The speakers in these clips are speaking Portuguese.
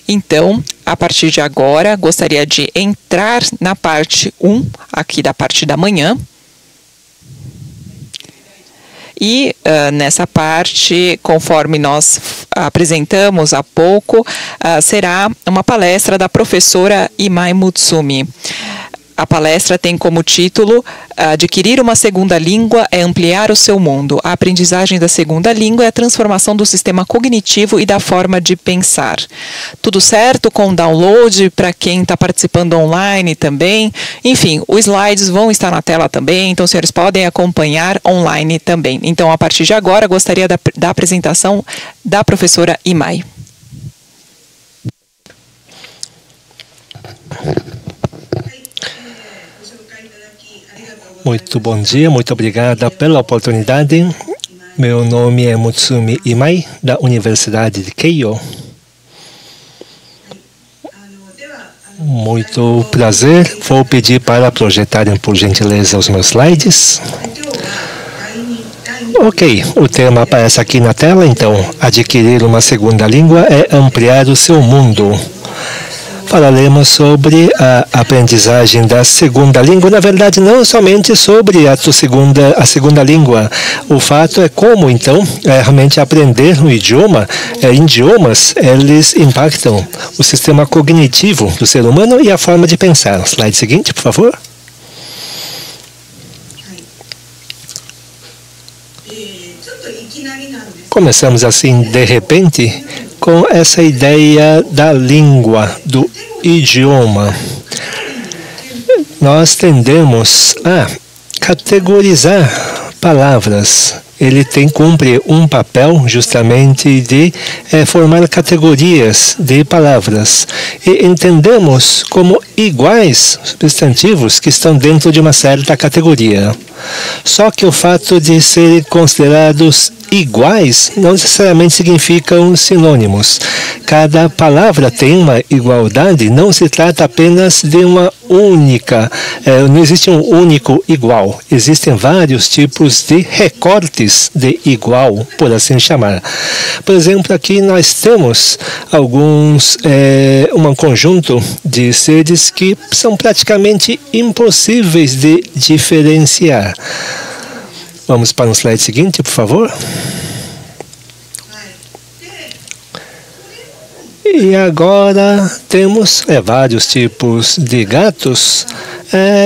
Então, a partir de agora, gostaria de entrar na parte 1, aqui da parte da manhã. E nessa parte, conforme nós apresentamos há pouco, será uma palestra da professora Imai Mutsumi. A palestra tem como título Adquirir uma segunda língua é ampliar o seu mundo. A aprendizagem da segunda língua é a transformação do sistema cognitivo e da forma de pensar. Tudo certo com o download para quem está participando online também. Enfim, os slides vão estar na tela também, então os senhores podem acompanhar online também. Então, a partir de agora, gostaria da apresentação da professora Imai. Muito bom dia, muito obrigada pela oportunidade. Meu nome é Mutsumi Imai, da Universidade de Keio. Muito prazer. Vou pedir para projetarem, por gentileza, os meus slides. Ok, o tema aparece aqui na tela, então. Adquirir uma segunda língua é ampliar o seu mundo. Falaremos sobre a aprendizagem da segunda língua. Na verdade, não somente sobre a segunda língua. O fato é como, então, realmente aprender um idioma, idiomas, eles impactam o sistema cognitivo do ser humano e a forma de pensar. Slide seguinte, por favor. Começamos assim, de repente, com essa ideia da língua, do idioma. Nós tendemos a categorizar palavras. Ele cumpre um papel justamente de formar categorias de palavras. E entendemos como iguais substantivos que estão dentro de uma certa categoria. Só que o fato de serem considerados iguais não necessariamente significam sinônimos. Cada palavra tem uma igualdade, não se trata apenas de uma única, não existe um único igual. Existem vários tipos de recortes de igual, por assim chamar. Por exemplo, aqui nós temos um conjunto de seres que são praticamente impossíveis de diferenciar. Vamos para o slide seguinte, por favor. E agora temos vários tipos de gatos.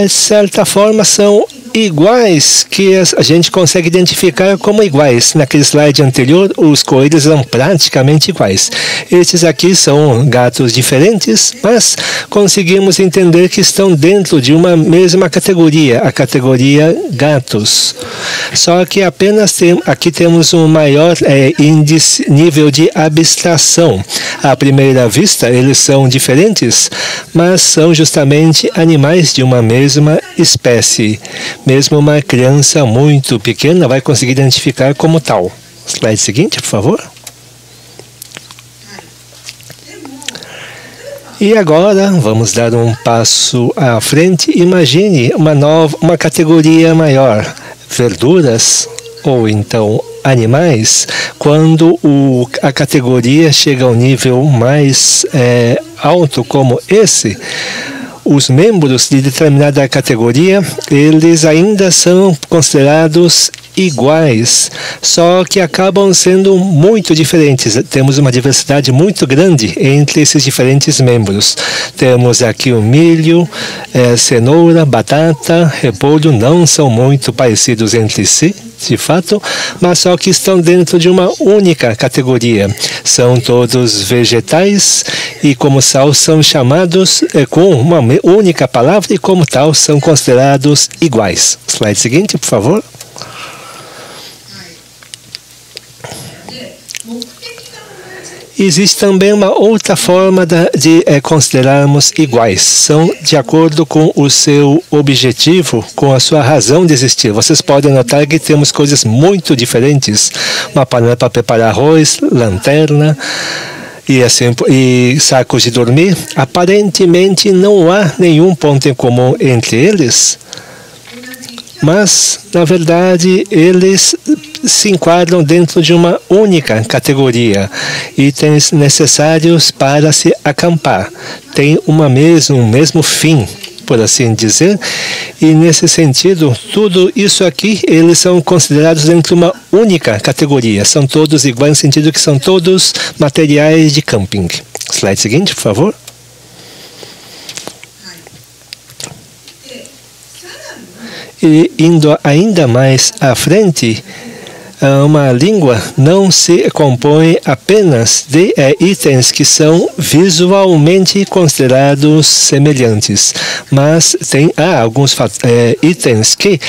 De certa forma, são iguais, que a gente consegue identificar como iguais. Naquele slide anterior, os coelhos eram praticamente iguais. Estes aqui são gatos diferentes, mas conseguimos entender que estão dentro de uma mesma categoria, a categoria gatos. Só que apenas aqui temos um maior nível de abstração. À primeira vista, eles são diferentes, mas são justamente animais de uma mesma espécie. Mesmo uma criança muito pequena vai conseguir identificar como tal. Slide seguinte, por favor. E agora, vamos dar um passo à frente. Imagine uma categoria maior. Verduras ou então animais, quando a categoria chega ao nível mais alto como esse, os membros de determinada categoria, eles ainda são considerados iguais, só que acabam sendo muito diferentes. Temos uma diversidade muito grande entre esses diferentes membros. Temos aqui o milho, cenoura, batata, repolho, não são muito parecidos entre si, de fato, mas só que estão dentro de uma única categoria. São todos vegetais e, como tal, são chamados com uma única palavra e, como tal, são considerados iguais. Slide seguinte, por favor. Existe também uma outra forma de considerarmos iguais. São de acordo com o seu objetivo, com a sua razão de existir. Vocês podem notar que temos coisas muito diferentes. Uma panela para preparar arroz, lanterna e sacos de dormir. Aparentemente não há nenhum ponto em comum entre eles. Mas, na verdade, eles se enquadram dentro de uma única categoria, itens necessários para se acampar, têm um mesmo fim, por assim dizer, e nesse sentido, tudo isso aqui, eles são considerados dentro de uma única categoria, são todos iguais no sentido que são todos materiais de camping. Slide seguinte, por favor. E indo ainda mais à frente, uma língua não se compõe apenas de itens que são visualmente considerados semelhantes, mas há alguns itens que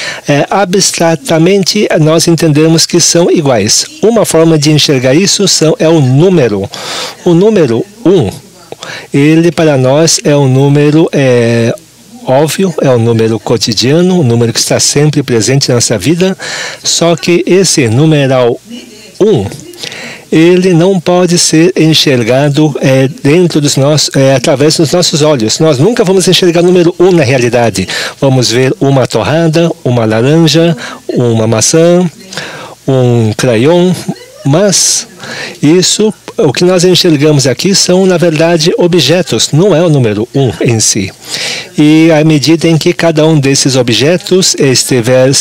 abstratamente nós entendemos que são iguais. Uma forma de enxergar isso é o número. O número 1, ele para nós é um número óbvio, é um número cotidiano, um número que está sempre presente na nossa vida, só que esse numeral 1, ele não pode ser enxergado dentro dos através dos nossos olhos. Nós nunca vamos enxergar o número 1 na realidade. Vamos ver uma torrada, uma laranja, uma maçã, um crayon, mas o que nós enxergamos aqui são, na verdade, objetos, não é o número 1 em si. E à medida em que cada um desses objetos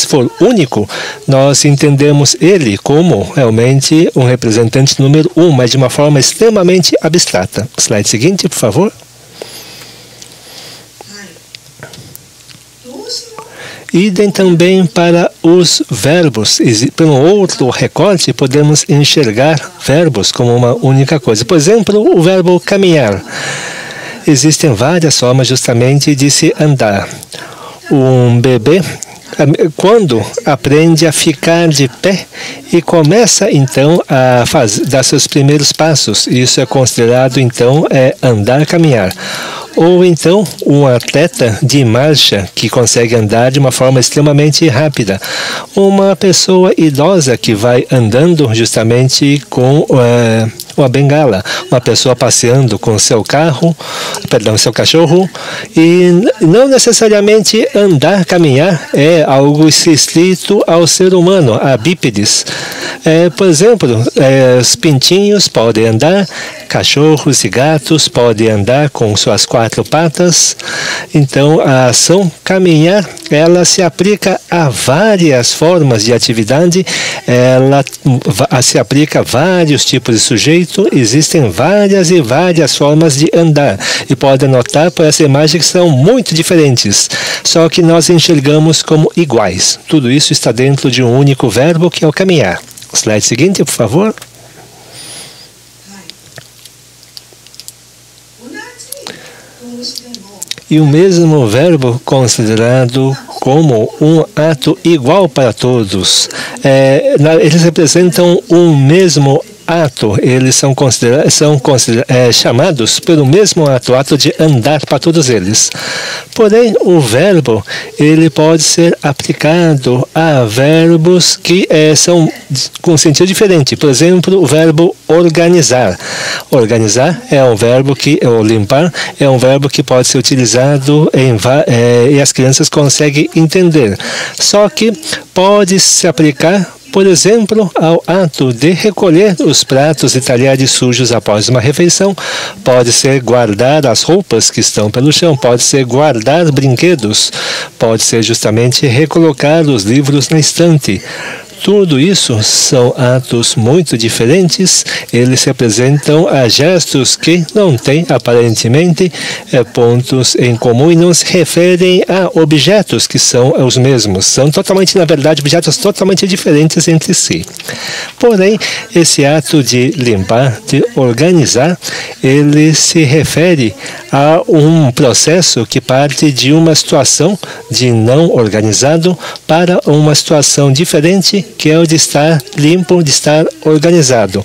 for único, nós entendemos ele como realmente um representante número 1, mas de uma forma extremamente abstrata. Slide seguinte, por favor. Idem também para os verbos. Pelo outro recorte, podemos enxergar verbos como uma única coisa. Por exemplo, o verbo caminhar. Existem várias formas justamente de se andar. Um bebê, quando aprende a ficar de pé e começa então a dar seus primeiros passos, isso é considerado então andar, caminhar. Ou então um atleta de marcha que consegue andar de uma forma extremamente rápida. Uma pessoa idosa que vai andando justamente com uma bengala. Uma pessoa passeando com seu seu cachorro. E não necessariamente andar, caminhar é algo restrito ao ser humano, a bípedes. Por exemplo, os pintinhos podem andar, cachorros e gatos podem andar com suas 4 patas. Então, a ação caminhar, ela se aplica a várias formas de atividade, ela se aplica a vários tipos de sujeito, existem várias e várias formas de andar. E pode notar por essa imagem que são muito diferentes, só que nós enxergamos como iguais. Tudo isso está dentro de um único verbo, que é o caminhar. Slide seguinte, por favor. E o mesmo verbo considerado como um ato igual para todos. Eles representam um mesmo ato, eles são chamados pelo mesmo ato de andar para todos eles. Porém, o verbo ele pode ser aplicado a verbos que são com sentido diferente. Por exemplo, o verbo organizar. Organizar é um verbo ou limpar, é um verbo que pode ser utilizado e as crianças conseguem entender. Só que pode se aplicar, por exemplo, ao ato de recolher os pratos e talheres sujos após uma refeição. Pode ser guardar as roupas que estão pelo chão, pode ser guardar brinquedos, pode ser justamente recolocar os livros na estante. Tudo isso são atos muito diferentes, eles representam gestos que não têm aparentemente pontos em comum e não se referem a objetos que são os mesmos. São totalmente, na verdade, objetos totalmente diferentes entre si. Porém, esse ato de limpar, de organizar, ele se refere a um processo que parte de uma situação de não organizado para uma situação diferente, que é o de estar limpo, de estar organizado.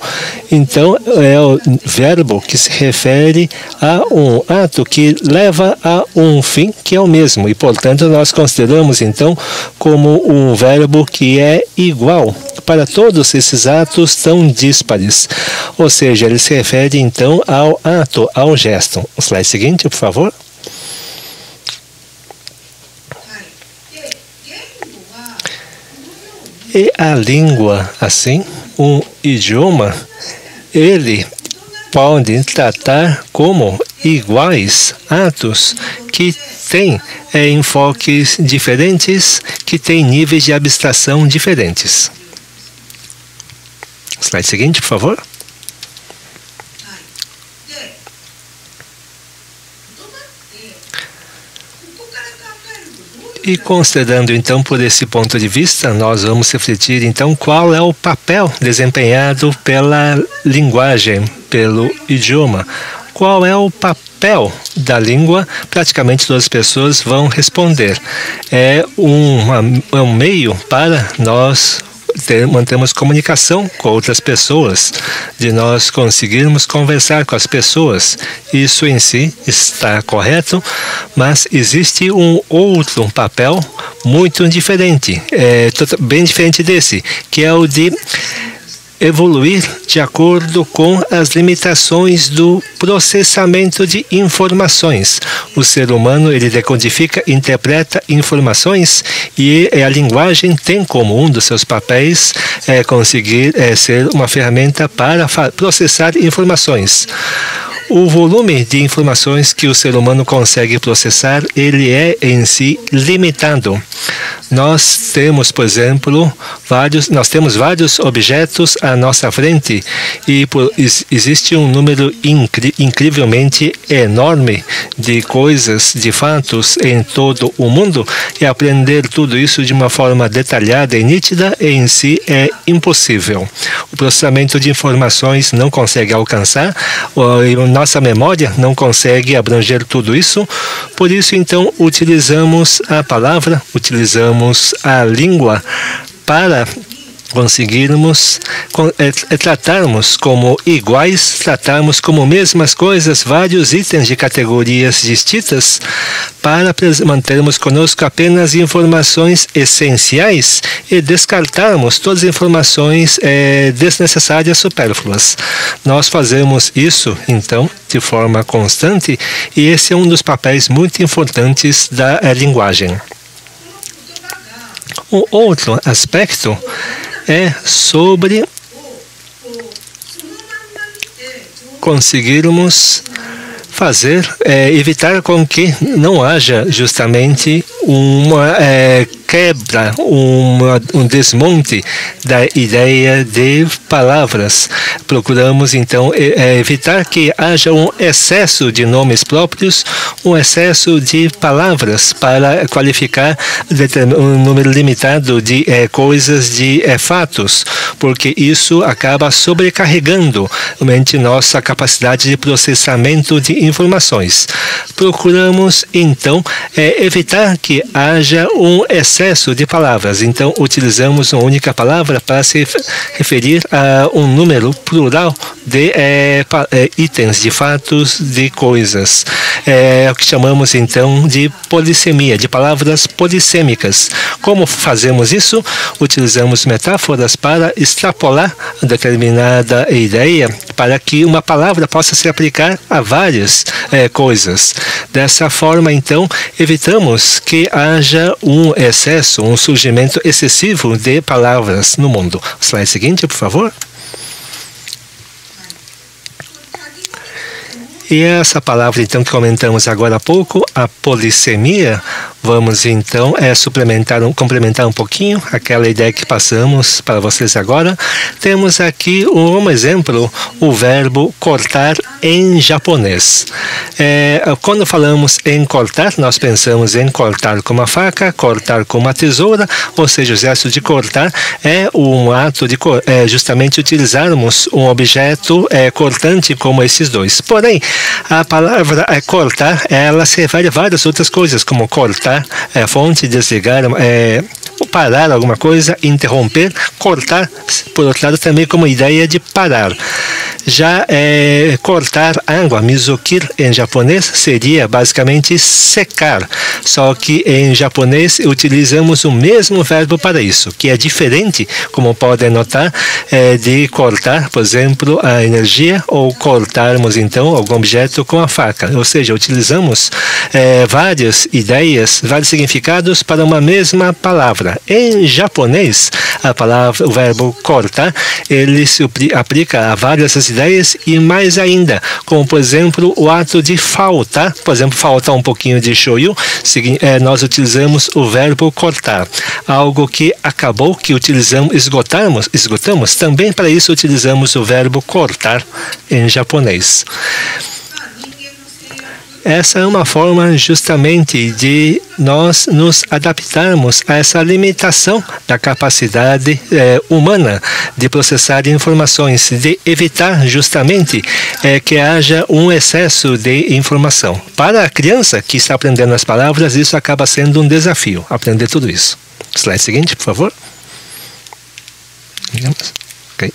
Então, é o verbo que se refere a um ato que leva a um fim que é o mesmo. E, portanto, nós consideramos, então, como um verbo que é igual para todos esses atos tão díspares. Ou seja, ele se refere, então, ao ato, ao gesto. O slide seguinte, por favor. E a língua, assim, um idioma, ele pode tratar como iguais atos que têm enfoques diferentes, que têm níveis de abstração diferentes. Slide seguinte, por favor. E considerando então por esse ponto de vista, nós vamos refletir então qual é o papel desempenhado pela linguagem, pelo idioma. Qual é o papel da língua? Praticamente todas as pessoas vão responder. É um meio para nós mantermos comunicação com outras pessoas, de nós conseguirmos conversar com as pessoas. Isso em si está correto, mas existe um outro papel muito diferente, bem diferente desse, que é o de evoluir de acordo com as limitações do processamento de informações. O ser humano, ele decodifica, interpreta informações e a linguagem tem como um dos seus papéis conseguir ser uma ferramenta para processar informações. O volume de informações que o ser humano consegue processar, ele é em si limitado. Nós temos, por exemplo, vários objetos à nossa frente e existe um número incrivelmente enorme de coisas, de fatos em todo o mundo, e aprender tudo isso de uma forma detalhada e nítida em si é impossível. O processamento de informações não consegue alcançar, nossa memória não consegue abranger tudo isso, por isso então utilizamos a palavra, utilizamos a língua para conseguirmos tratarmos como iguais, tratarmos como mesmas coisas, vários itens de categorias distintas, para mantermos conosco apenas informações essenciais e descartarmos todas as informações desnecessárias, supérfluas. Nós fazemos isso, então, de forma constante, e esse é um dos papéis muito importantes da linguagem. Um outro aspecto é sobre conseguirmos evitar com que não haja justamente uma quebra, um desmonte da ideia de palavras. Procuramos, então, evitar que haja um excesso de nomes próprios, um excesso de palavras para qualificar um número limitado de coisas, de fatos, porque isso acaba sobrecarregando realmente nossa capacidade de processamento de informações. Procuramos, então, evitar que haja um excesso de palavras. Então, utilizamos uma única palavra para se referir a um número plural de itens, de fatos, de coisas. É o que chamamos, então, de polissemia, de palavras polissêmicas. Como fazemos isso? Utilizamos metáforas para extrapolar determinada ideia, para que uma palavra possa se aplicar a várias coisas. Dessa forma, então, evitamos que haja um excesso, um surgimento excessivo de palavras no mundo. Slide seguinte, por favor. E essa palavra, então, que comentamos agora há pouco, a polissemia, vamos, então, complementar um pouquinho aquela ideia que passamos para vocês agora. Temos aqui um exemplo, o verbo cortar em japonês. Quando falamos em cortar, nós pensamos em cortar com uma faca, cortar com uma tesoura, ou seja, o gesto de cortar é um ato de justamente utilizarmos um objeto cortante como esses dois. Porém, a palavra cortar, ela se refere a várias outras coisas, como cortar fonte, desligar, parar alguma coisa, interromper, cortar, por outro lado, também como ideia de parar. Já cortar água, mizukir em japonês, seria basicamente secar. Só que em japonês utilizamos o mesmo verbo para isso, que é diferente, como podem notar, de cortar, por exemplo, a energia ou cortarmos então algum objeto com a faca. Ou seja, utilizamos várias ideias, vários significados para uma mesma palavra. Em japonês, o verbo cortar, ele se aplica a várias ideias e mais ainda, como por exemplo o ato de faltar, por exemplo, faltar um pouquinho de shoyu, nós utilizamos o verbo cortar. Algo que acabou, que esgotamos, também para isso utilizamos o verbo cortar em japonês. Essa é uma forma justamente de nós nos adaptarmos a essa limitação da capacidade humana de processar informações, de evitar justamente que haja um excesso de informação. Para a criança que está aprendendo as palavras, isso acaba sendo um desafio, aprender tudo isso. Slide seguinte, por favor. Ok.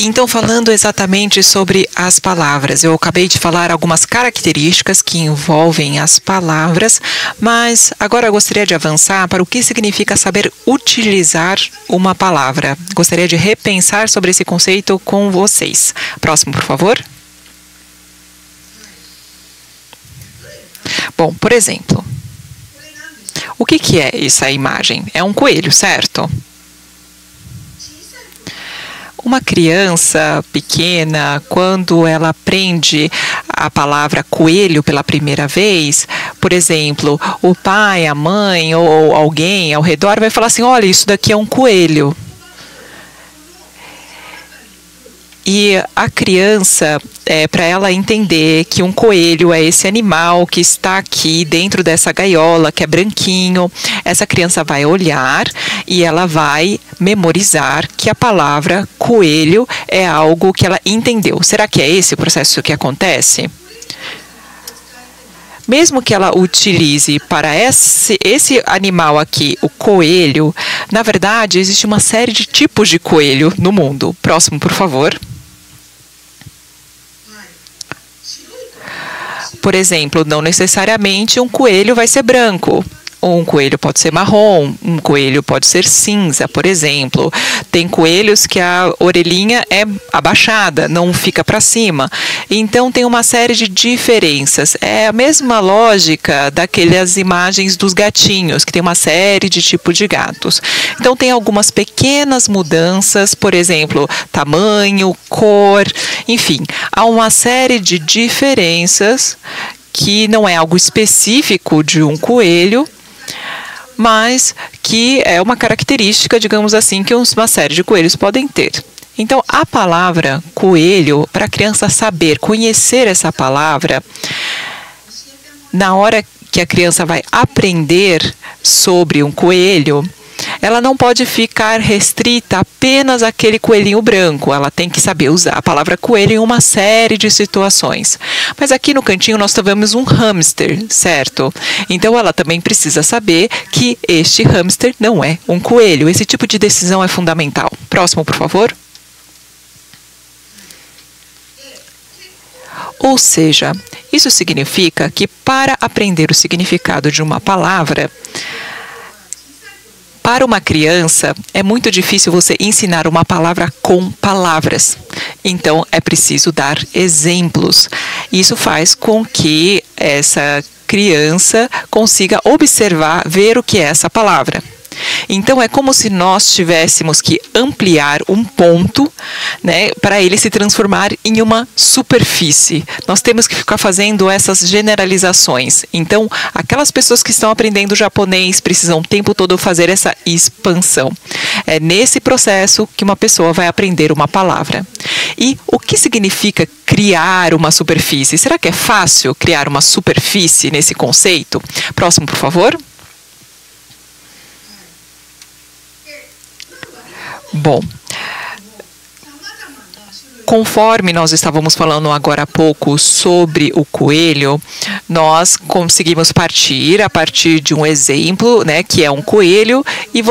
Então, falando exatamente sobre as palavras, eu acabei de falar algumas características que envolvem as palavras, mas agora eu gostaria de avançar para o que significa saber utilizar uma palavra. Gostaria de repensar sobre esse conceito com vocês. Próximo, por favor. Bom, por exemplo, o que é essa imagem? É um coelho, certo? Uma criança pequena, quando ela aprende a palavra coelho pela primeira vez, por exemplo, o pai, a mãe ou alguém ao redor vai falar assim: olha, isso daqui é um coelho. E a criança, para ela entender que um coelho é esse animal que está aqui dentro dessa gaiola, que é branquinho, essa criança vai olhar e ela vai memorizar que a palavra coelho é algo que ela entendeu. Será que é esse o processo que acontece? Mesmo que ela utilize para esse animal aqui, o coelho, na verdade, existe uma série de tipos de coelho no mundo. Próximo, por favor. Por exemplo, não necessariamente um coelho vai ser branco. Um coelho pode ser marrom, um coelho pode ser cinza, por exemplo. Tem coelhos que a orelhinha é abaixada, não fica para cima. Então, tem uma série de diferenças. É a mesma lógica daquelas imagens dos gatinhos, que tem uma série de tipos de gatos. Então, tem algumas pequenas mudanças, por exemplo, tamanho, cor, enfim. Há uma série de diferenças que não é algo específico de um coelho, mas que é uma característica, digamos assim, que uma série de coelhos podem ter. Então, a palavra coelho, para a criança saber, conhecer essa palavra, na hora que a criança vai aprender sobre um coelho, ela não pode ficar restrita apenas àquele coelhinho branco. Ela tem que saber usar a palavra coelho em uma série de situações. Mas aqui no cantinho nós tivemos um hamster, certo? Então ela também precisa saber que este hamster não é um coelho. Esse tipo de decisão é fundamental. Próximo, por favor. Ou seja, isso significa que para aprender o significado de uma palavra, para uma criança, é muito difícil você ensinar uma palavra com palavras. Então, é preciso dar exemplos. Isso faz com que essa criança consiga observar, ver o que é essa palavra. Então, é como se nós tivéssemos que ampliar um ponto, né, para ele se transformar em uma superfície. Nós temos que ficar fazendo essas generalizações. Então, aquelas pessoas que estão aprendendo japonês precisam o tempo todo fazer essa expansão. É nesse processo que uma pessoa vai aprender uma palavra. E o que significa criar uma superfície? Será que é fácil criar uma superfície nesse conceito? Próximo, por favor. Bom, conforme nós estávamos falando agora há pouco sobre o coelho, nós conseguimos partir a partir de um exemplo, né, que é um coelho, e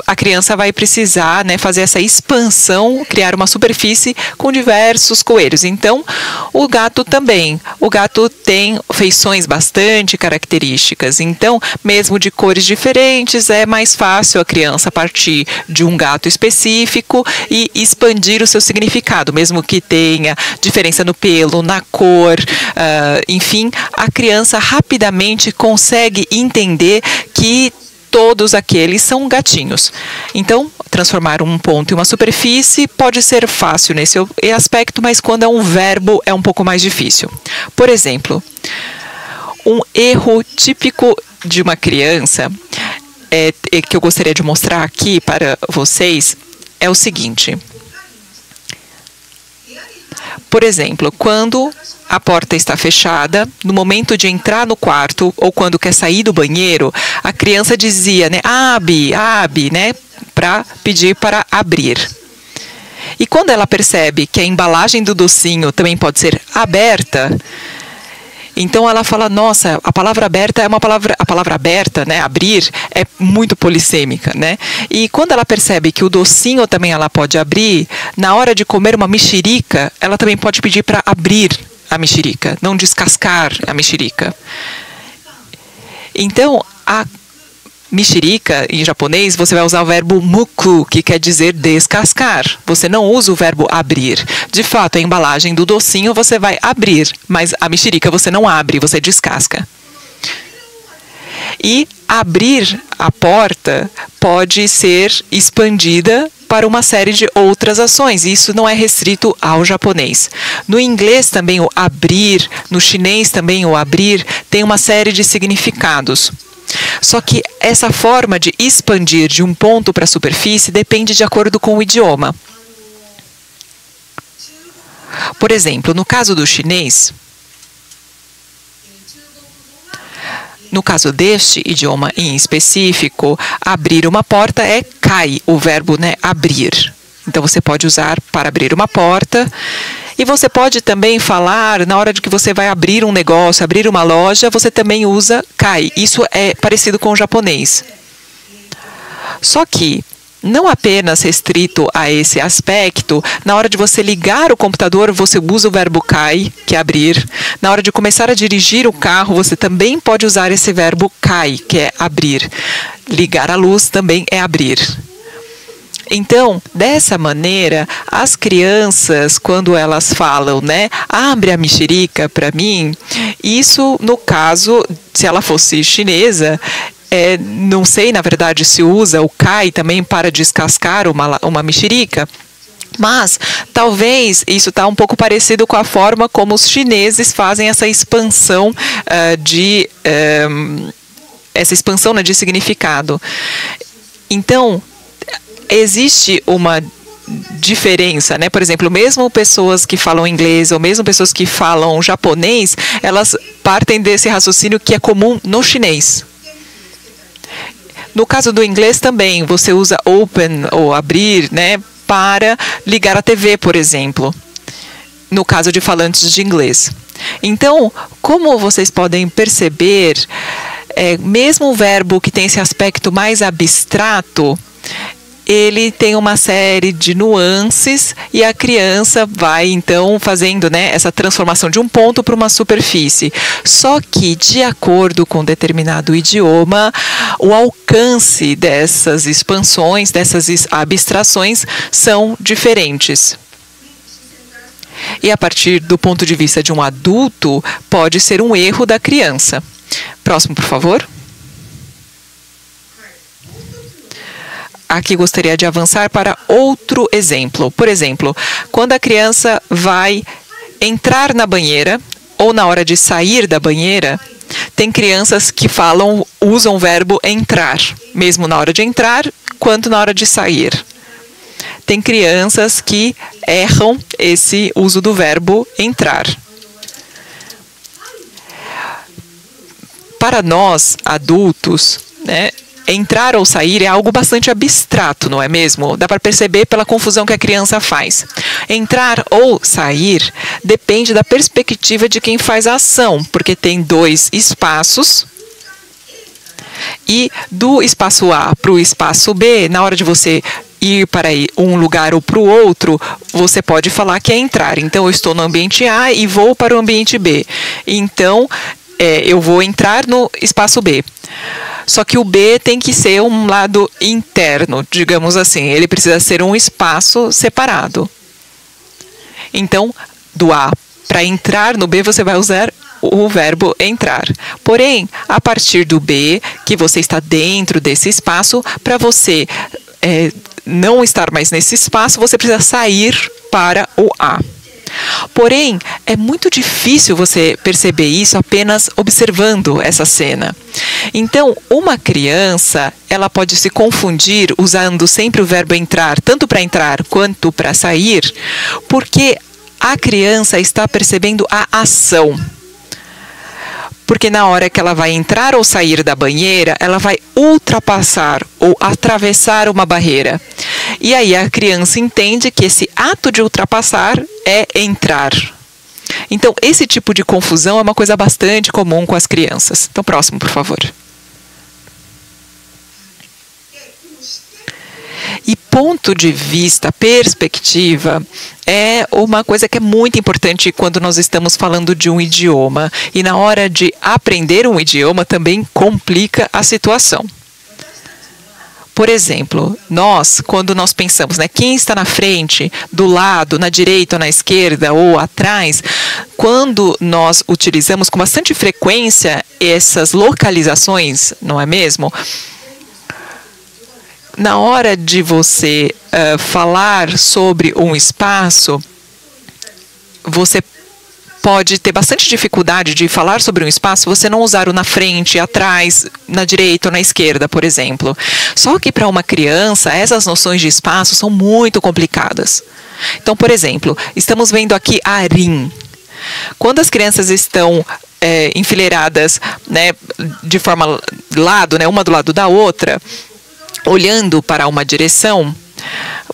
a criança vai precisar, né, fazer essa expansão, criar uma superfície com diversos coelhos. Então, o gato também. O gato tem feições bastante características. Então, mesmo de cores diferentes, é mais fácil a criança partir de um gato específico e expandir o seu significado, mesmo que tenha diferença no pelo, na cor, enfim, a criança rapidamente consegue entender que todos aqueles são gatinhos. Então, transformar um ponto em uma superfície pode ser fácil nesse aspecto, mas quando é um verbo é um pouco mais difícil. Por exemplo, um erro típico de uma criança que eu gostaria de mostrar aqui para vocês é o seguinte. Por exemplo, quando a porta está fechada, no momento de entrar no quarto ou quando quer sair do banheiro, a criança dizia, né, abre, né, para pedir para abrir. E quando ela percebe que a embalagem do docinho também pode ser aberta, então ela fala, nossa, a palavra aberta é a palavra aberta, né, abrir, é muito polissêmica, né? E quando ela percebe que o docinho também ela pode abrir, na hora de comer uma mexerica, ela também pode pedir para abrir a mexerica, não descascar a mexerica. Então, a mexerica, em japonês, você vai usar o verbo muku, que quer dizer descascar. Você não usa o verbo abrir. De fato, a embalagem do docinho você vai abrir, mas a mexerica você não abre, você descasca. E abrir a porta pode ser expandida para uma série de outras ações. Isso não é restrito ao japonês. No inglês também o abrir, no chinês também o abrir, tem uma série de significados. Só que essa forma de expandir de um ponto para a superfície depende de acordo com o idioma. Por exemplo, no caso do chinês, no caso deste idioma em específico, abrir uma porta é kai, o verbo, né, abrir. Então você pode usar para abrir uma porta. E você pode também falar, na hora de que você vai abrir um negócio, abrir uma loja, você também usa kai. Isso é parecido com o japonês. Só que, não apenas restrito a esse aspecto, na hora de você ligar o computador, você usa o verbo kai, que é abrir. Na hora de começar a dirigir o carro, você também pode usar esse verbo kai, que é abrir. Ligar a luz também é abrir. Então, dessa maneira, as crianças, quando elas falam, né, abre a mexerica para mim, isso, no caso, se ela fosse chinesa, não sei, na verdade, se usa o kai também para descascar uma mexerica, mas talvez isso está um pouco parecido com a forma como os chineses fazem essa expansão né, de significado. Então, existe uma diferença, né? Por exemplo, mesmo pessoas que falam inglês ou mesmo pessoas que falam japonês, elas partem desse raciocínio que é comum no chinês. No caso do inglês também, você usa open ou abrir, né, para ligar a TV, por exemplo, no caso de falantes de inglês. Então, como vocês podem perceber, mesmo o verbo que tem esse aspecto mais abstrato, ele tem uma série de nuances e a criança vai, então, fazendo, né, essa transformação de um ponto para uma superfície. Só que, de acordo com determinado idioma, o alcance dessas expansões, dessas abstrações, são diferentes. E, a partir do ponto de vista de um adulto, pode ser um erro da criança. Próximo, por favor. Aqui gostaria de avançar para outro exemplo. Por exemplo, quando a criança vai entrar na banheira ou na hora de sair da banheira, tem crianças que usam o verbo entrar, mesmo na hora de entrar, quanto na hora de sair. Tem crianças que erram esse uso do verbo entrar. Para nós, adultos, né, entrar ou sair é algo bastante abstrato, não é mesmo? Dá para perceber pela confusão que a criança faz. Entrar ou sair depende da perspectiva de quem faz a ação, porque tem dois espaços. E do espaço A para o espaço B, na hora de você ir para um lugar ou para o outro, você pode falar que é entrar. Então, eu estou no ambiente A e vou para o ambiente B. Então, eu vou entrar no espaço B. Só que o B tem que ser um lado interno, digamos assim. Ele precisa ser um espaço separado. Então, do A para entrar no B, você vai usar o verbo entrar. Porém, a partir do B, que você está dentro desse espaço, para você não estar mais nesse espaço, você precisa sair para o A. Porém, é muito difícil você perceber isso apenas observando essa cena. Então, uma criança, ela pode se confundir usando sempre o verbo entrar, tanto para entrar quanto para sair, porque a criança está percebendo a ação. Porque na hora que ela vai entrar ou sair da banheira, ela vai ultrapassar ou atravessar uma barreira. E aí a criança entende que esse ato de ultrapassar é entrar. Então, esse tipo de confusão é uma coisa bastante comum com as crianças. Então, próximo, por favor. E ponto de vista, perspectiva, é uma coisa que é muito importante quando nós estamos falando de um idioma. E na hora de aprender um idioma também complica a situação. Por exemplo, quando nós pensamos, quem está na frente, do lado, na direita ou na esquerda ou atrás, quando nós utilizamos com bastante frequência essas localizações, não é mesmo? Na hora de você falar sobre um espaço, você pode ter bastante dificuldade de falar sobre um espaço, você não usar o na frente, atrás, na direita ou na esquerda, por exemplo. Só que para uma criança, essas noções de espaço são muito complicadas. Então, por exemplo, estamos vendo aqui Arim. Quando as crianças estão enfileiradas, de forma lado, uma do lado da outra, olhando para uma direção,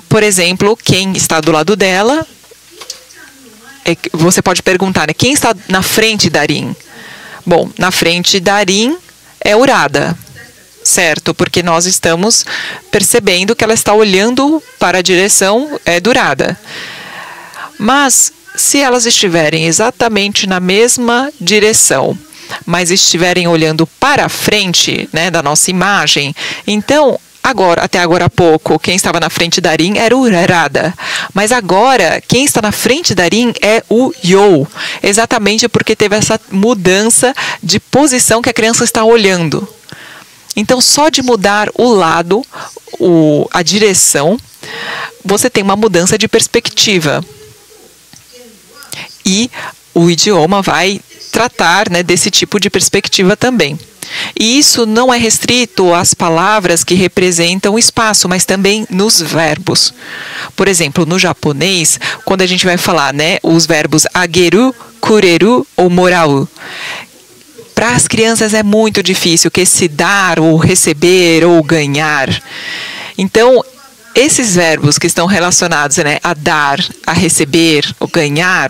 por exemplo, quem está do lado dela, você pode perguntar, quem está na frente da Arim? Bom, na frente da Arim é Urada, certo? Porque nós estamos percebendo que ela está olhando para a direção do Urada. Mas, se elas estiverem exatamente na mesma direção, mas estiverem olhando para a frente, da nossa imagem, então, até agora há pouco, quem estava na frente da Arim era o Urada. Mas agora, quem está na frente da Arim é o Yo. Exatamente porque teve essa mudança de posição que a criança está olhando. Então, só de mudar o lado, a direção, você tem uma mudança de perspectiva. E o idioma vai tratar desse tipo de perspectiva também. E isso não é restrito às palavras que representam o espaço, mas também nos verbos. Por exemplo, no japonês, quando a gente vai falar, os verbos ageru, kureru ou morau. Para as crianças é muito difícil que se dar ou receber ou ganhar. Então, esses verbos que estão relacionados a dar, a receber ou ganhar,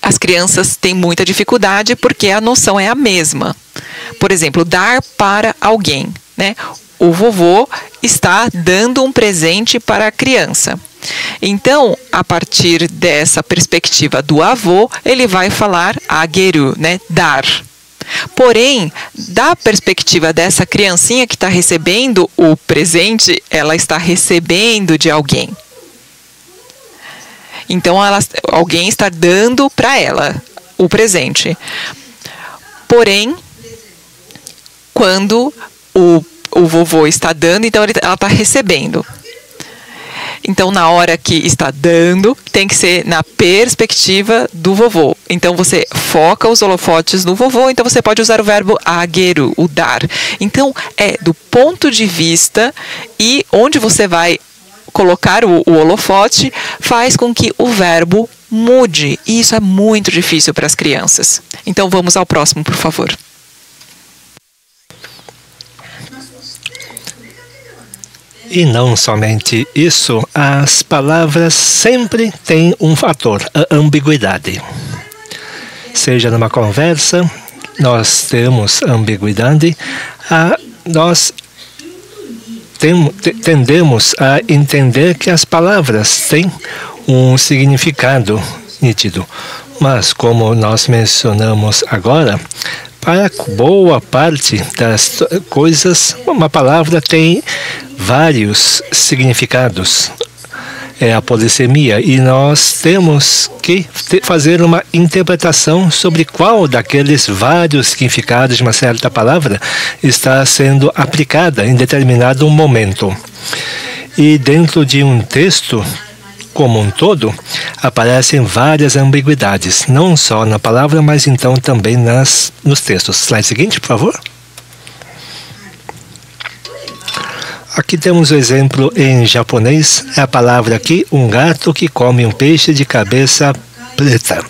as crianças têm muita dificuldade porque a noção é a mesma. Por exemplo, dar para alguém. O vovô está dando um presente para a criança. Então, a partir dessa perspectiva do avô, ele vai falar ageru, dar. Porém, da perspectiva dessa criancinha que está recebendo o presente, ela está recebendo de alguém. Então, alguém está dando para ela o presente. Porém, quando o vovô está dando, então ela está recebendo. Então, na hora que está dando, tem que ser na perspectiva do vovô. Então, você foca os holofotes no vovô, então você pode usar o verbo ageru, o dar. Então, é do ponto de vista e onde você vai colocar o holofote faz com que o verbo mude. E isso é muito difícil para as crianças. Então, vamos ao próximo, por favor. E não somente isso, as palavras sempre têm um fator, a ambiguidade. Seja numa conversa, nós temos ambiguidade, nós tendemos a entender que as palavras têm um significado nítido. Mas, como nós mencionamos agora, para boa parte das coisas, uma palavra tem vários significados. É a polissemia, e nós temos que fazer uma interpretação sobre qual daqueles vários significados de uma certa palavra está sendo aplicada em determinado momento. E dentro de um texto como um todo, aparecem várias ambiguidades, não só na palavra, mas então também nos textos. Slide seguinte, por favor. Aqui temos o exemplo em japonês, é a palavra aqui, um gato que come um peixe de cabeça preta.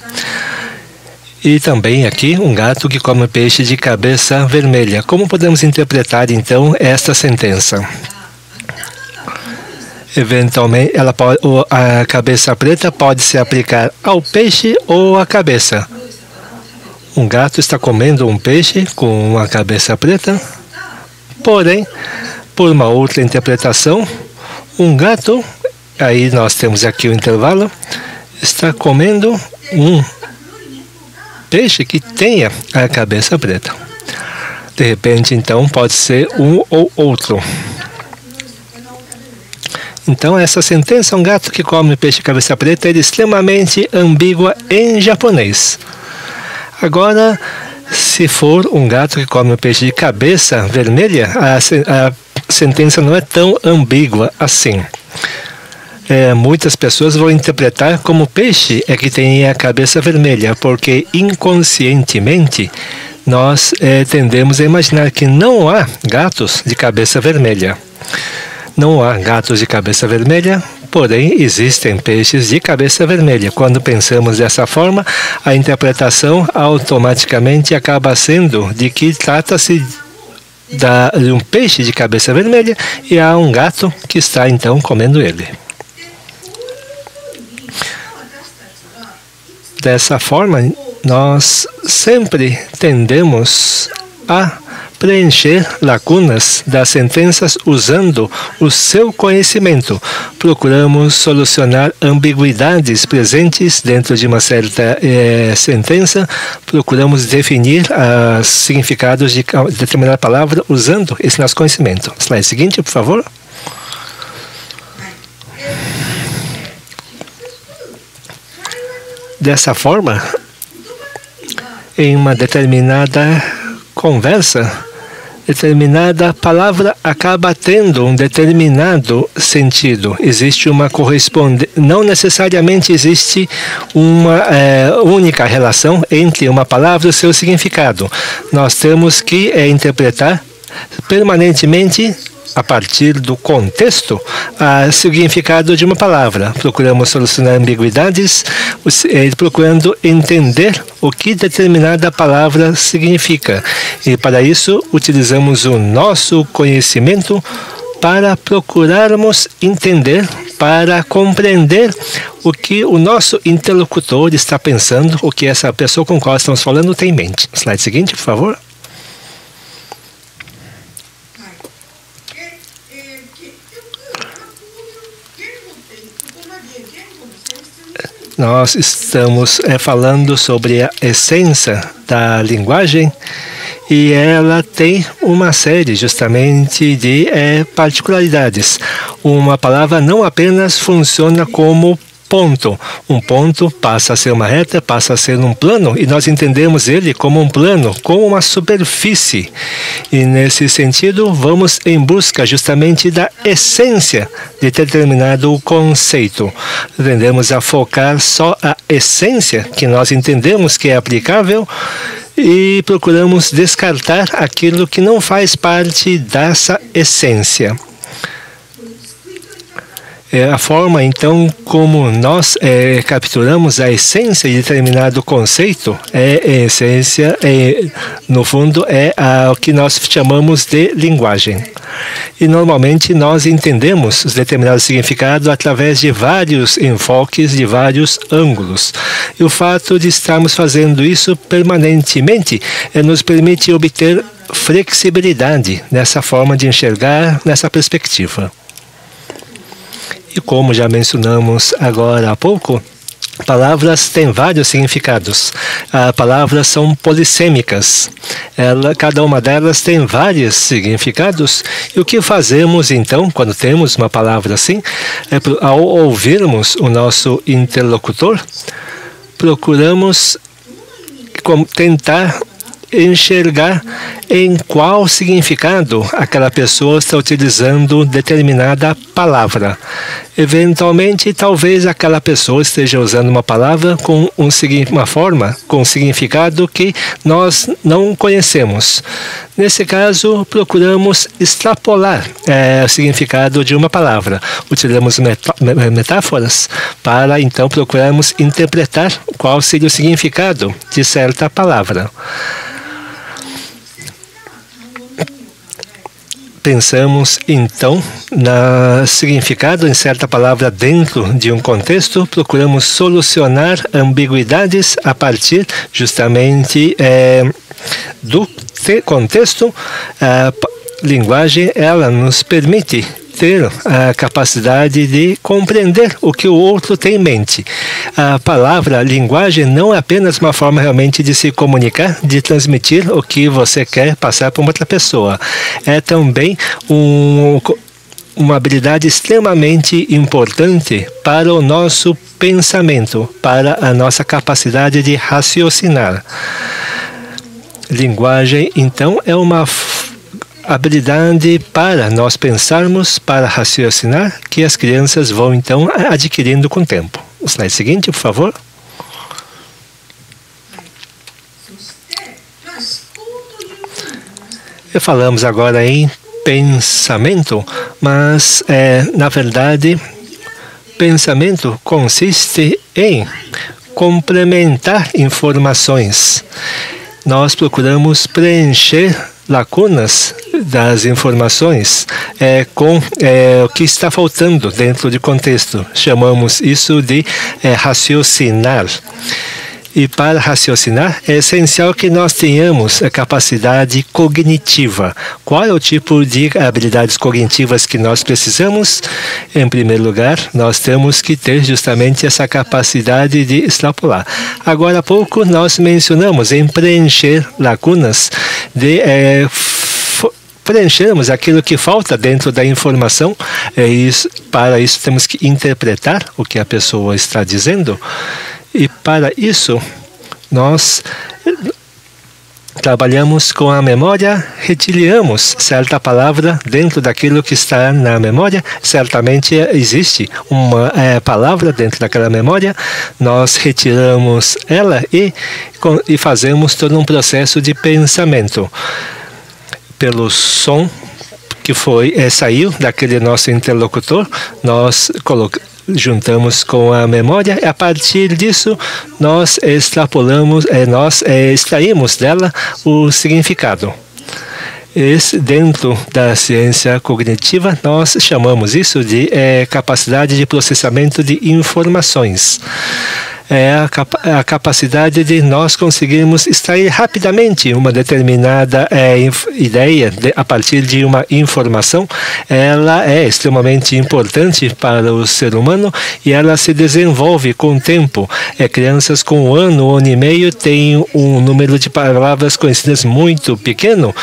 E também aqui, um gato que come um peixe de cabeça vermelha. Como podemos interpretar então esta sentença? Eventualmente, a cabeça preta pode se aplicar ao peixe ou à cabeça. Um gato está comendo um peixe com uma cabeça preta, porém, por uma outra interpretação, um gato, aí nós temos aqui o intervalo, está comendo um peixe que tenha a cabeça preta. De repente, então, pode ser um ou outro. Então, essa sentença, um gato que come peixe de cabeça preta, é extremamente ambígua em japonês. Agora, se for um gato que come peixe de cabeça vermelha, a sentença não é tão ambígua assim. Muitas pessoas vão interpretar como peixe é que tem a cabeça vermelha, porque inconscientemente nós tendemos a imaginar que não há gatos de cabeça vermelha. Não há gatos de cabeça vermelha, porém existem peixes de cabeça vermelha. Quando pensamos dessa forma, a interpretação automaticamente acaba sendo de que trata-se de um peixe de cabeça vermelha e há um gato que está então comendo ele. Dessa forma, nós sempre tendemos a preencher lacunas das sentenças usando o seu conhecimento. Procuramos solucionar ambiguidades presentes dentro de uma certa sentença. Procuramos definir os significados de determinada palavra usando esse nosso conhecimento. Slide seguinte, por favor. Dessa em uma determinada conversa, determinada palavra acaba tendo um determinado sentido. Existe uma correspondência, não necessariamente existe uma única relação entre uma palavra e o seu significado. Nós temos que interpretar permanentemente, a partir do contexto, o significado de uma palavra. Procuramos solucionar ambiguidades, procurando entender o que determinada palavra significa. E para isso, utilizamos o nosso conhecimento para procurarmos entender, para compreender o que o nosso interlocutor está pensando, o que essa pessoa com a qual estamos falando tem em mente. Slide seguinte, por favor. Nós estamos falando sobre a essência da linguagem e ela tem uma série justamente de particularidades. Uma palavra não apenas funciona como ponto. Um ponto passa a ser uma reta, passa a ser um plano, e nós entendemos ele como um plano, como uma superfície. E nesse sentido, vamos em busca justamente da essência de determinado conceito. Tendemos a focar só a essência que nós entendemos que é aplicável e procuramos descartar aquilo que não faz parte dessa essência. A forma, então, como nós capturamos a essência de determinado conceito, no fundo, é o que nós chamamos de linguagem. E normalmente nós entendemos os determinados significados através de vários enfoques, de vários ângulos. E o fato de estarmos fazendo isso permanentemente nos permite obter flexibilidade nessa forma de enxergar, nessa perspectiva. E como já mencionamos agora há pouco, palavras têm vários significados. Palavras são polissêmicas. Cada uma delas tem vários significados. E o que fazemos então, quando temos uma palavra assim, ao ouvirmos o nosso interlocutor, procuramos tentar enxergar em qual significado aquela pessoa está utilizando determinada palavra. Eventualmente, talvez aquela pessoa esteja usando uma palavra com uma forma, com um significado que nós não conhecemos. Nesse caso, procuramos extrapolar o significado de uma palavra. Utilizamos metáforas para, então, procurarmos interpretar qual seria o significado de certa palavra. Pensamos, então, no significado em certa palavra dentro de um contexto, procuramos solucionar ambiguidades a partir justamente do contexto. A linguagem, ela nos permite ter a capacidade de compreender o que o outro tem em mente. A palavra, a linguagem, não é apenas uma forma realmente de se comunicar, de transmitir o que você quer passar para outra pessoa. É também uma habilidade extremamente importante para o nosso pensamento, para a nossa capacidade de raciocinar. Linguagem, então, é uma habilidade para nós pensarmos, para raciocinar, que as crianças vão então adquirindo com o tempo. O slide seguinte, por favor. Falamos agora em pensamento, mas na verdade pensamento consiste em complementar informações. Nós procuramos preencher lacunas das informações com o que está faltando dentro de contexto. Chamamos isso de raciocinar. E para raciocinar, é essencial que nós tenhamos a capacidade cognitiva. Qual é o tipo de habilidades cognitivas que nós precisamos? Em primeiro lugar, nós temos que ter justamente essa capacidade de extrapolar. Agora há pouco nós mencionamos em preencher lacunas, de preenchermos aquilo que falta dentro da informação. Para isso temos que interpretar o que a pessoa está dizendo. E para isso, nós trabalhamos com a memória, retiliamos certa palavra dentro daquilo que está na memória. Certamente existe uma palavra dentro daquela memória, nós retiramos ela e fazemos todo um processo de pensamento. Pelo som que saiu daquele nosso interlocutor, nós juntamos com a memória e a partir disso nós extrapolamos, nós extraímos dela o significado. Dentro da ciência cognitiva, nós chamamos isso de capacidade de processamento de informações. É a capacidade de nós conseguirmos extrair rapidamente uma determinada ideia a partir de uma informação. Ela é extremamente importante para o ser humano e ela se desenvolve com o tempo. Crianças com 1 ano e meio têm um número de palavras conhecidas muito pequeno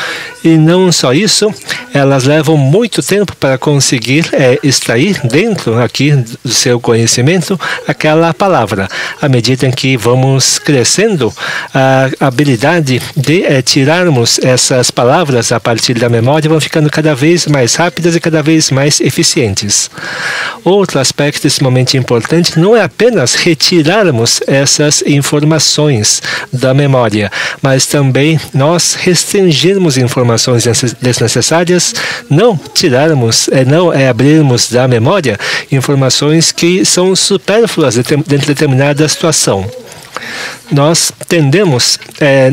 e não só isso, elas levam muito tempo para conseguir extrair dentro aqui do seu conhecimento aquela palavra. À medida em que vamos crescendo, a habilidade de tirarmos essas palavras a partir da memória vão ficando cada vez mais rápidas e cada vez mais eficientes. Outro aspecto extremamente importante não é apenas retirarmos essas informações da memória, mas também nós restringirmos informações desnecessárias, não tirarmos, não abrirmos da memória informações que são supérfluas dentro de determinada situação. nós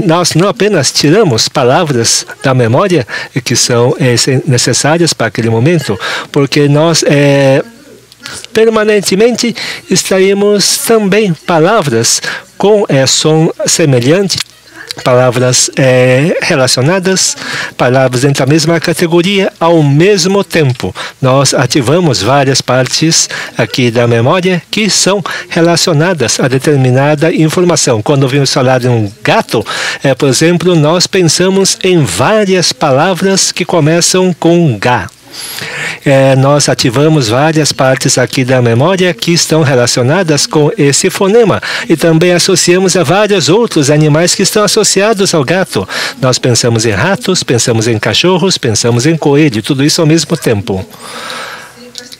nós não apenas tiramos palavras da memória que são necessárias para aquele momento, porque nós permanentemente extraímos também palavras com som semelhante, palavras relacionadas, palavras dentro da mesma categoria ao mesmo tempo. Nós ativamos várias partes aqui da memória que são relacionadas a determinada informação. Quando ouvimos falar de um gato, por exemplo, nós pensamos em várias palavras que começam com G. Nós ativamos várias partes aqui da memória que estão relacionadas com esse fonema e também associamos a vários outros animais que estão associados ao gato. Nós pensamos em ratos, pensamos em cachorros, pensamos em coelho, tudo isso ao mesmo tempo.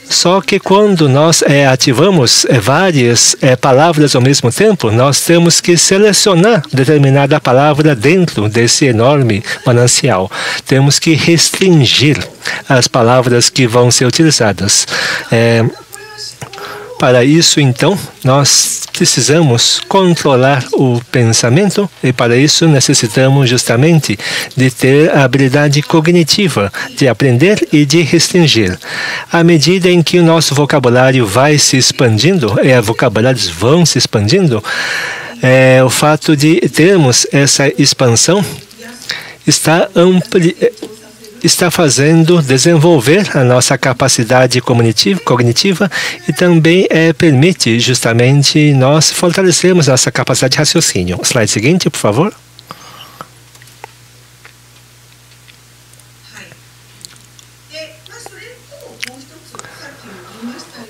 Só que quando nós ativamos várias palavras ao mesmo tempo, nós temos que selecionar determinada palavra dentro desse enorme manancial. Temos que restringir as palavras que vão ser utilizadas. Para isso, então, nós precisamos controlar o pensamento e, para isso, necessitamos justamente de ter a habilidade cognitiva, de aprender e de restringir. À medida em que o nosso vocabulário vai se expandindo, vocabulários vão se expandindo, o fato de termos essa expansão está fazendo desenvolver a nossa capacidade cognitiva e também permite justamente nós fortalecermos nossa capacidade de raciocínio. Slide seguinte, por favor.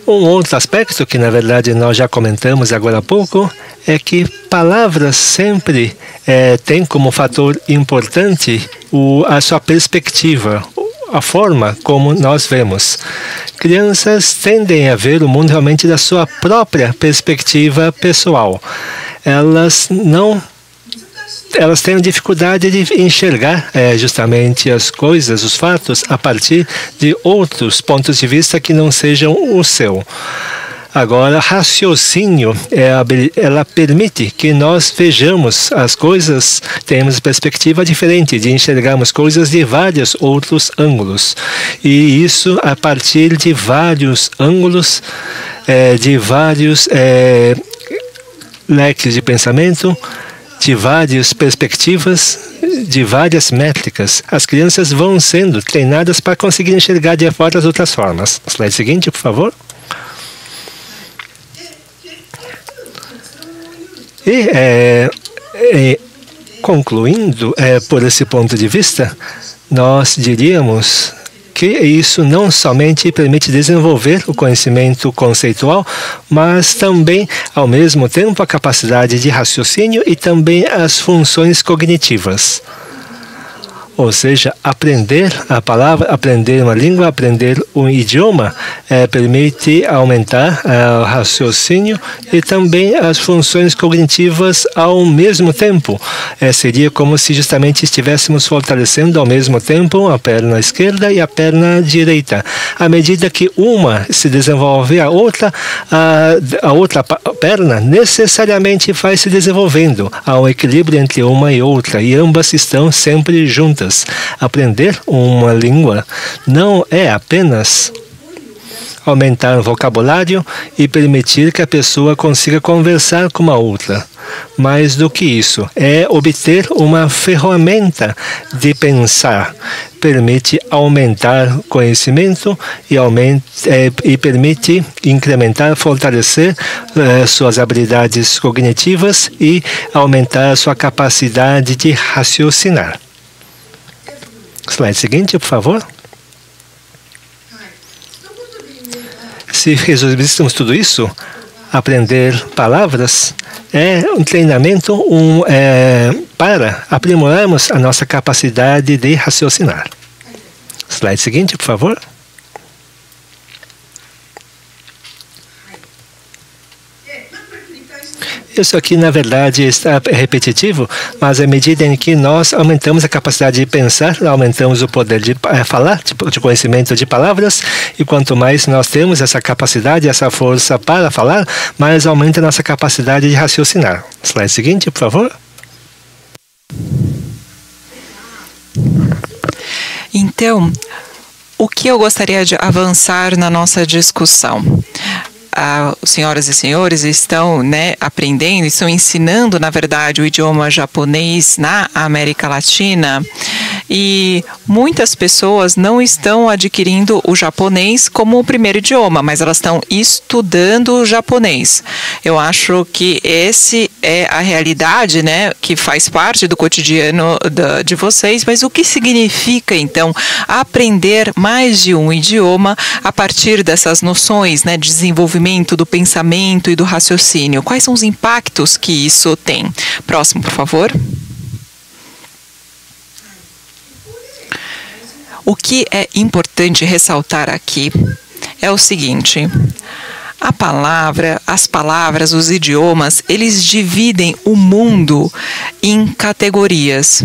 Um outro aspecto que, na verdade, nós já comentamos agora há pouco é que palavras sempre têm como fator importante a sua perspectiva, a forma como nós vemos. Crianças tendem a ver o mundo realmente da sua própria perspectiva pessoal. Elas têm dificuldade de enxergar justamente as coisas, os fatos, a partir de outros pontos de vista que não sejam o seu. Agora, raciocínio, ela permite que nós vejamos as coisas, temos perspectiva diferente de enxergarmos coisas de vários outros ângulos. E isso a partir de vários ângulos, de vários leques de pensamento, de várias perspectivas, de várias métricas. As crianças vão sendo treinadas para conseguir enxergar de várias outras formas. Slide seguinte, por favor. E, concluindo, por esse ponto de vista, nós diríamos que isso não somente permite desenvolver o conhecimento conceitual, mas também, ao mesmo tempo, a capacidade de raciocínio e também as funções cognitivas. Ou seja, aprender a palavra, aprender uma língua, aprender um idioma, permite aumentar o raciocínio e também as funções cognitivas ao mesmo tempo. Seria como se justamente estivéssemos fortalecendo ao mesmo tempo a perna esquerda e a perna direita. À medida que uma se desenvolve, a outra perna necessariamente vai se desenvolvendo. Há um equilíbrio entre uma e outra e ambas estão sempre juntas. Aprender uma língua não é apenas aumentar o vocabulário e permitir que a pessoa consiga conversar com a outra. Mais do que isso, é obter uma ferramenta de pensar. Permite aumentar conhecimento e permite incrementar, fortalecer suas habilidades cognitivas e aumentar a sua capacidade de raciocinar. Slide seguinte, por favor. Se resolvíssemos tudo isso, aprender palavras é um treinamento para aprimorarmos a nossa capacidade de raciocinar. Slide seguinte, por favor. Isso aqui, na verdade, está repetitivo, mas à medida em que nós aumentamos a capacidade de pensar, aumentamos o poder de falar, de conhecimento de palavras, e quanto mais nós temos essa capacidade, essa força para falar, mais aumenta a nossa capacidade de raciocinar. Slide seguinte, por favor. Então, o que eu gostaria de avançar na nossa discussão? Senhoras e senhores estão aprendendo, estão ensinando, na verdade, o idioma japonês na América Latina, e muitas pessoas não estão adquirindo o japonês como o primeiro idioma, mas elas estão estudando o japonês. Eu acho que esse é a realidade, que faz parte do cotidiano de vocês, mas o que significa, então, aprender mais de um idioma a partir dessas noções, de desenvolvimento do pensamento e do raciocínio? Quais são os impactos que isso tem? Próximo, por favor. O que é importante ressaltar aqui é o seguinte: as palavras, os idiomas, eles dividem o mundo em categorias.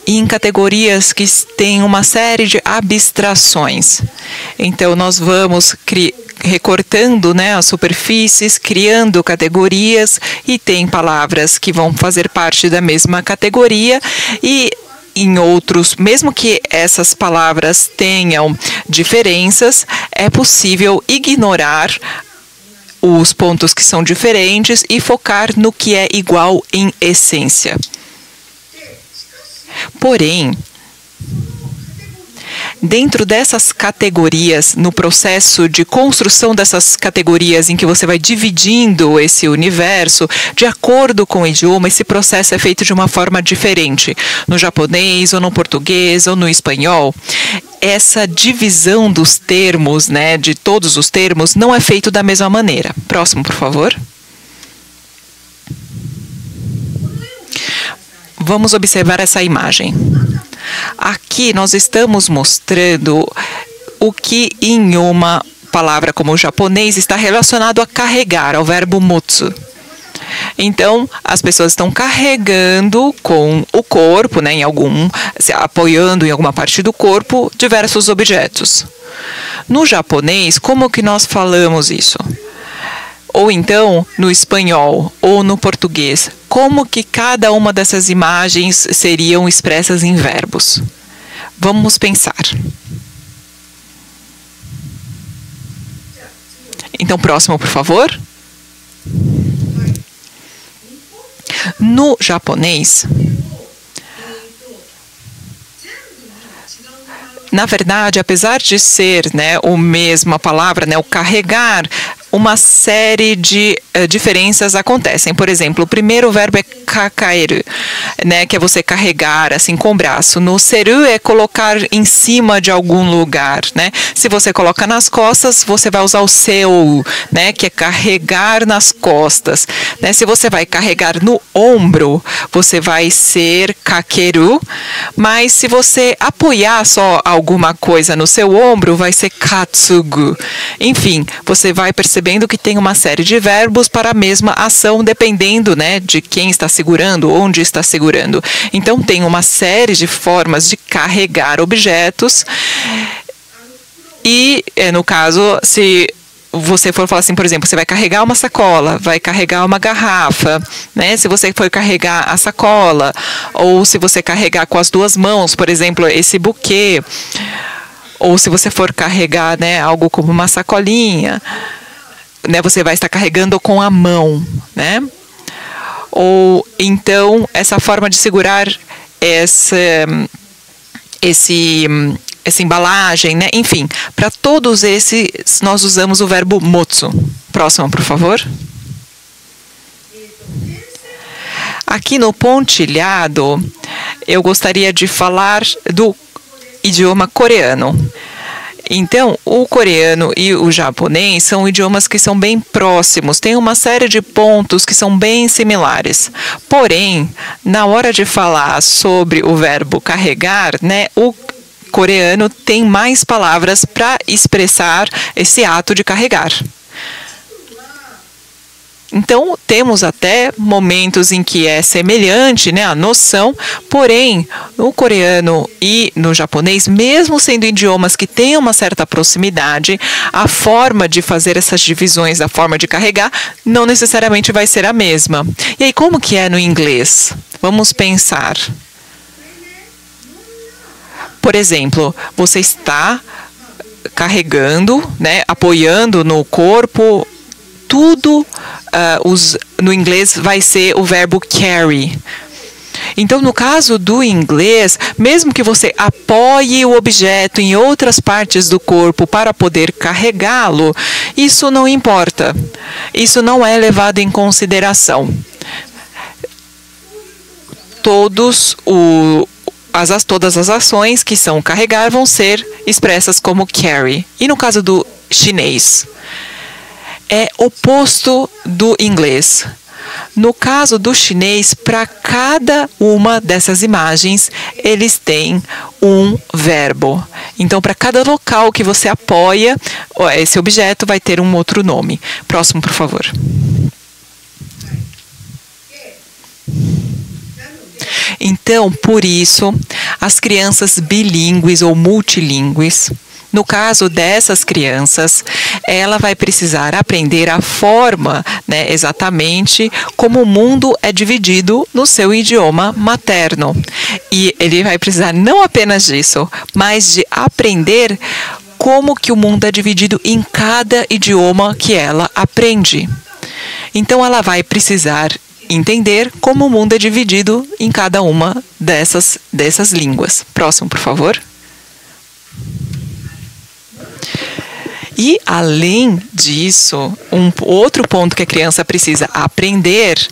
Em categorias que têm uma série de abstrações. Então, nós vamos recortando as superfícies, criando categorias, e tem palavras que vão fazer parte da mesma categoria, e em outros, mesmo que essas palavras tenham diferenças, é possível ignorar os pontos que são diferentes e focar no que é igual em essência. Porém, dentro dessas categorias, no processo de construção dessas categorias em que você vai dividindo esse universo, de acordo com o idioma, esse processo é feito de uma forma diferente. No japonês, ou no português, ou no espanhol, essa divisão dos termos, de todos os termos, não é feito da mesma maneira. Próximo, por favor. Vamos observar essa imagem. Aqui nós estamos mostrando o que em uma palavra como o japonês está relacionado a carregar, ao verbo mutsu. Então, as pessoas estão carregando com o corpo, apoiando em alguma parte do corpo, diversos objetos. No japonês, como que nós falamos isso? Ou então, no espanhol, ou no português, como que cada uma dessas imagens seriam expressas em verbos? Vamos pensar. Então, próximo, por favor. No japonês, na verdade, apesar de ser a mesma palavra, o carregar, uma série de diferenças acontecem. Por exemplo, o primeiro verbo é kakaeru, que é você carregar assim com o braço. No seru é colocar em cima de algum lugar, Se você coloca nas costas, você vai usar o seu, que é carregar nas costas, Se você vai carregar no ombro, você vai ser kakeru, mas se você apoiar só alguma coisa no seu ombro, vai ser katsugu. Enfim, você vai percebendo que tem uma série de verbos para a mesma ação, dependendo de quem está segurando, onde está segurando. Então, tem uma série de formas de carregar objetos. E, no caso, se você for falar assim, por exemplo, você vai carregar uma sacola, vai carregar uma garrafa, Se você for carregar a sacola, ou se você carregar com as duas mãos, por exemplo, esse buquê, ou se você for carregar, algo como uma sacolinha, você vai estar carregando com a mão, Ou então essa forma de segurar essa embalagem, Enfim, para todos esses nós usamos o verbo motsu. Próximo, por favor. Aqui no pontilhado, eu gostaria de falar do idioma coreano. Então, o coreano e o japonês são idiomas que são bem próximos, tem uma série de pontos que são bem similares. Porém, na hora de falar sobre o verbo carregar, o coreano tem mais palavras para expressar esse ato de carregar. Então, temos até momentos em que é semelhante, né, a noção, porém, no coreano e no japonês, mesmo sendo idiomas que têm uma certa proximidade, a forma de fazer essas divisões, a forma de carregar, não necessariamente vai ser a mesma. E aí, como que é no inglês? Vamos pensar. Por exemplo, você está carregando, né, apoiando no corpo, tudo no inglês vai ser o verbo carry. Então, no caso do inglês, mesmo que você apoie o objeto em outras partes do corpo para poder carregá-lo, isso não importa. Isso não é levado em consideração. Todas as ações que são carregar vão ser expressas como carry. E no caso do chinês, é oposto do inglês. No caso do chinês, para cada uma dessas imagens, eles têm um verbo. Então, para cada local que você apoia, esse objeto vai ter um outro nome. Próximo, por favor. Então, por isso, as crianças bilíngues ou multilíngues, no caso dessas crianças, ela vai precisar aprender a forma, né, exatamente como o mundo é dividido no seu idioma materno. E ele vai precisar não apenas disso, mas de aprender como que o mundo é dividido em cada idioma que ela aprende. Então, ela vai precisar entender como o mundo é dividido em cada uma dessas línguas. Próximo, por favor. E, além disso, outro ponto que a criança precisa aprender,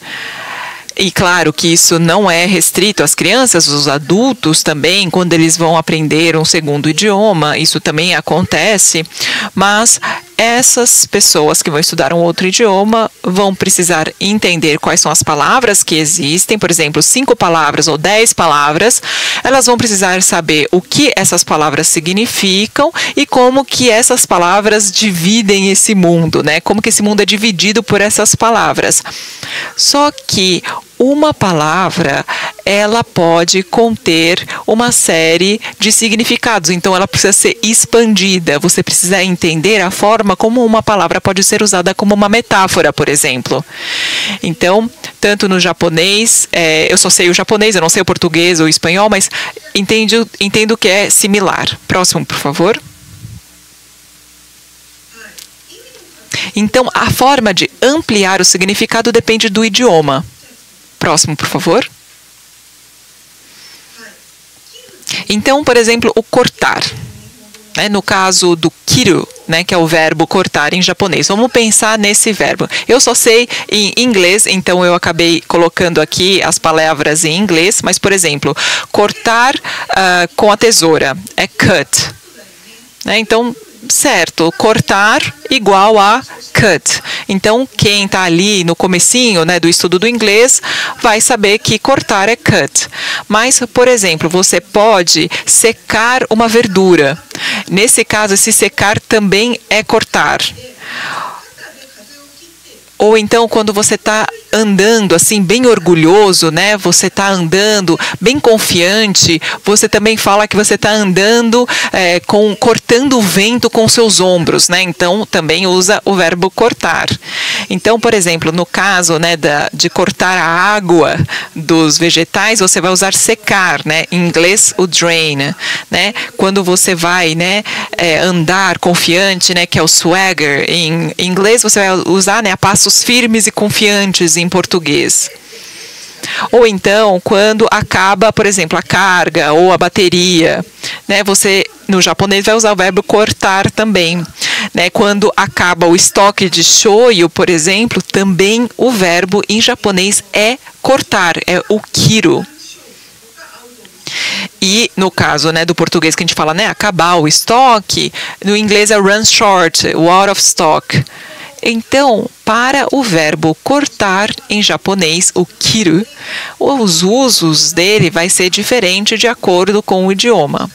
e claro que isso não é restrito às crianças, os adultos também, quando eles vão aprender um segundo idioma, isso também acontece, mas essas pessoas que vão estudar um outro idioma vão precisar entender quais são as palavras que existem, por exemplo, 5 palavras ou 10 palavras, elas vão precisar saber o que essas palavras significam e como que essas palavras dividem esse mundo, né? Como que esse mundo é dividido por essas palavras. Só que uma palavra, ela pode conter uma série de significados, então ela precisa ser expandida. Você precisa entender a forma como uma palavra pode ser usada como uma metáfora, por exemplo. Então, tanto no japonês, eu só sei o japonês, eu não sei o português ou o espanhol, mas entendo que é similar. Próximo, por favor. Então, a forma de ampliar o significado depende do idioma. Próximo, por favor. Então, por exemplo, o cortar. No caso do kiru, né, que é o verbo cortar em japonês. Vamos pensar nesse verbo. Eu só sei em inglês, então eu acabei colocando aqui as palavras em inglês, mas, por exemplo, cortar com a tesoura é cut. Então, certo, cortar igual a cut. Então, quem está ali no comecinho, né, do estudo do inglês vai saber que cortar é cut. Mas, por exemplo, você pode secar uma verdura. Nesse caso, esse secar também é cortar. Ou então, quando você está andando assim, bem orgulhoso, né? Você está andando bem confiante, você também fala que você está andando cortando o vento com seus ombros, né? Então, também usa o verbo cortar. Então, por exemplo, no caso, né, de cortar a água dos vegetais, você vai usar secar, né? Em inglês, o drain, né? Quando você vai, né, andar confiante, né, que é o swagger, em inglês você vai usar, né, a passos firmes e confiantes em português. Ou então, quando acaba, por exemplo, a carga ou a bateria, né, você, no japonês, vai usar o verbo cortar também. Né, quando acaba o estoque de shoyu, por exemplo, também o verbo em japonês é cortar, é o kiru. E no caso, né, do português que a gente fala, né, acabar o estoque, no inglês é run short, out of stock. Então, para o verbo cortar em japonês, o kiru, os usos dele vai ser diferente de acordo com o idioma.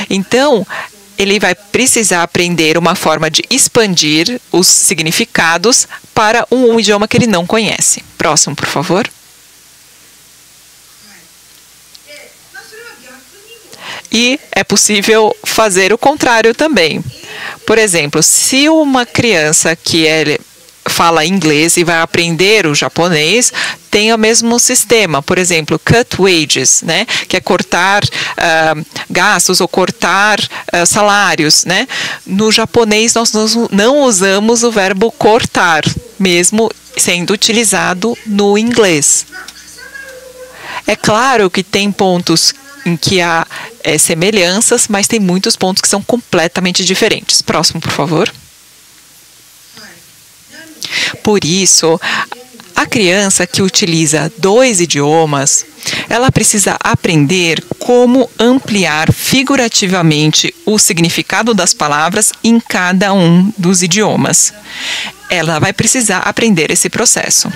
Então, ele vai precisar aprender uma forma de expandir os significados para um idioma que ele não conhece. Próximo, por favor. E é possível fazer o contrário também. Por exemplo, se uma criança que fala inglês e vai aprender o japonês, tem o mesmo sistema. Por exemplo, cut wages, né? Que é cortar gastos ou cortar salários, né? No japonês, nós não usamos o verbo cortar, mesmo sendo utilizado no inglês. É claro que tem pontos em que há semelhanças, mas tem muitos pontos que são completamente diferentes. Próximo, por favor. Por isso, a criança que utiliza 2 idiomas, ela precisa aprender como ampliar figurativamente o significado das palavras em cada um dos idiomas. Ela vai precisar aprender esse processo.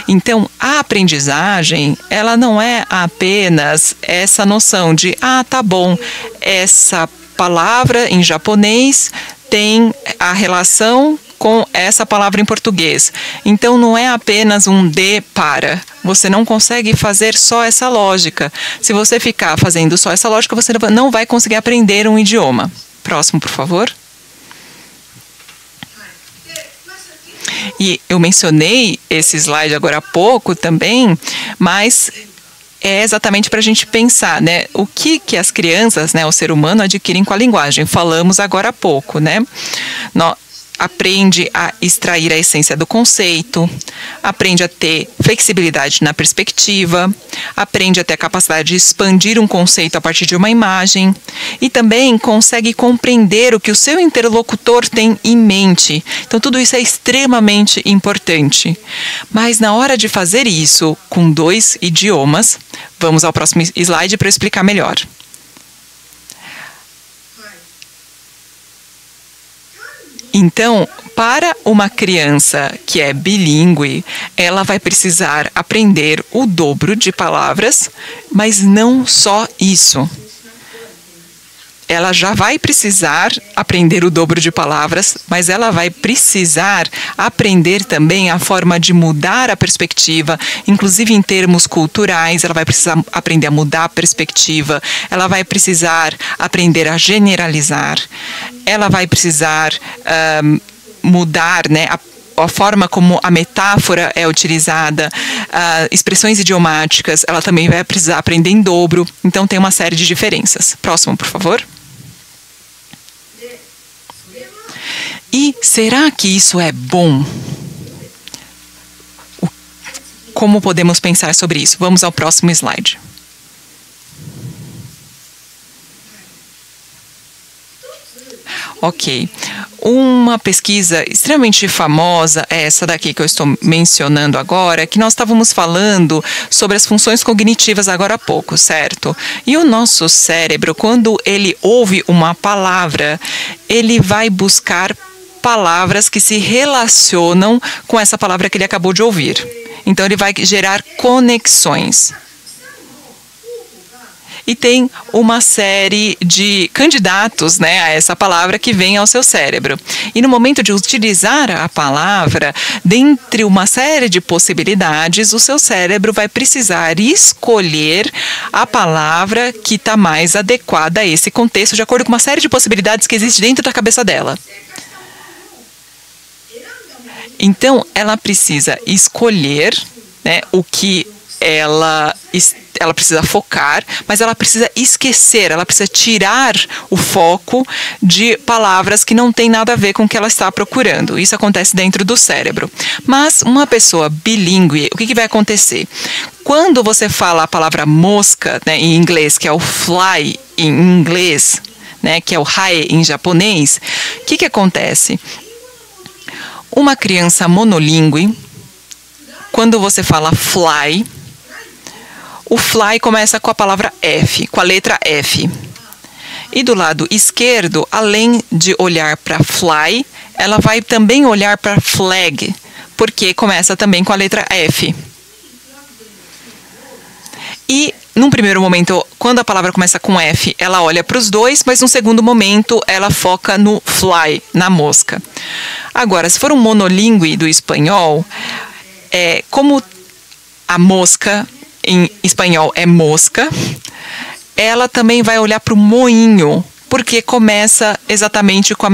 Então, a aprendizagem, ela não é apenas essa noção de, tá bom, essa palavra em japonês tem a relação com essa palavra em português. Então, não é apenas um de para. Você não consegue fazer só essa lógica. Se você ficar fazendo só essa lógica, você não vai conseguir aprender um idioma. Próximo, por favor. E eu mencionei esse slide agora há pouco também, mas é exatamente para a gente pensar, né? O que as crianças, né, o ser humano, adquirem com a linguagem. Falamos agora há pouco, né? Aprende a extrair a essência do conceito, aprende a ter flexibilidade na perspectiva, aprende a ter a capacidade de expandir um conceito a partir de uma imagem e também consegue compreender o que o seu interlocutor tem em mente. Então, tudo isso é extremamente importante. Mas na hora de fazer isso com 2 idiomas, vamos ao próximo slide para explicar melhor. Então, para uma criança que é bilíngue, ela vai precisar aprender o dobro de palavras, mas não só isso. Ela já vai precisar aprender o dobro de palavras, mas ela vai precisar aprender também a forma de mudar a perspectiva, inclusive em termos culturais. Ela vai precisar aprender a mudar a perspectiva, ela vai precisar aprender a generalizar, ela vai precisar mudar, né, a forma como a metáfora é utilizada, expressões idiomáticas, ela também vai precisar aprender em dobro. Então, tem uma série de diferenças. Próximo, por favor. E será que isso é bom? Como podemos pensar sobre isso? Vamos ao próximo slide. Ok. Uma pesquisa extremamente famosa é essa daqui que eu estou mencionando agora, que nós estávamos falando sobre as funções cognitivas agora há pouco, certo? E o nosso cérebro, quando ele ouve uma palavra, ele vai buscar palavras que se relacionam com essa palavra que ele acabou de ouvir. Então, ele vai gerar conexões. E tem uma série de candidatos, né, a essa palavra que vem ao seu cérebro. E no momento de utilizar a palavra, dentre uma série de possibilidades, o seu cérebro vai precisar escolher a palavra que está mais adequada a esse contexto, de acordo com uma série de possibilidades que existe dentro da cabeça dela. Então, ela precisa escolher, né, o que ela precisa focar, mas ela precisa esquecer, ela precisa tirar o foco de palavras que não tem nada a ver com o que ela está procurando. Isso acontece dentro do cérebro. Mas uma pessoa bilíngue, o que vai acontecer? Quando você fala a palavra mosca, né, em inglês, que é o fly em inglês, né, que é o hae em japonês, o que acontece? Uma criança monolíngue, quando você fala fly, o fly começa com a palavra F, com a letra F. E do lado esquerdo, além de olhar para fly, ela vai também olhar para flag, porque começa também com a letra F. E num primeiro momento, quando a palavra começa com F, ela olha para os dois, mas num segundo momento ela foca no fly, na mosca. Agora, se for um monolíngue do espanhol, como a mosca em espanhol é mosca, ela também vai olhar para o moinho, porque começa exatamente com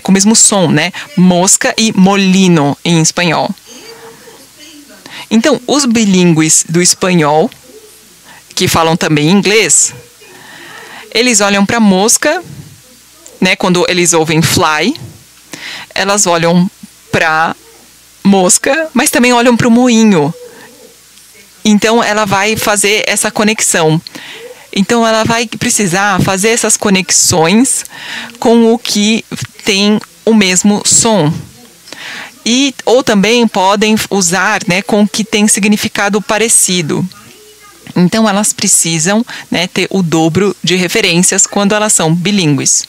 com o mesmo som, né? Mosca e molino em espanhol. Então, os bilíngues do espanhol, que falam também inglês, eles olham para a mosca, né? Quando eles ouvem fly, elas olham para mosca, mas também olham para o moinho. Então, ela vai fazer essa conexão. Então, ela vai precisar fazer essas conexões com o que tem o mesmo som. Ou também podem usar, né, com o que tem significado parecido. Então, elas precisam, né, ter o dobro de referências quando elas são bilíngues.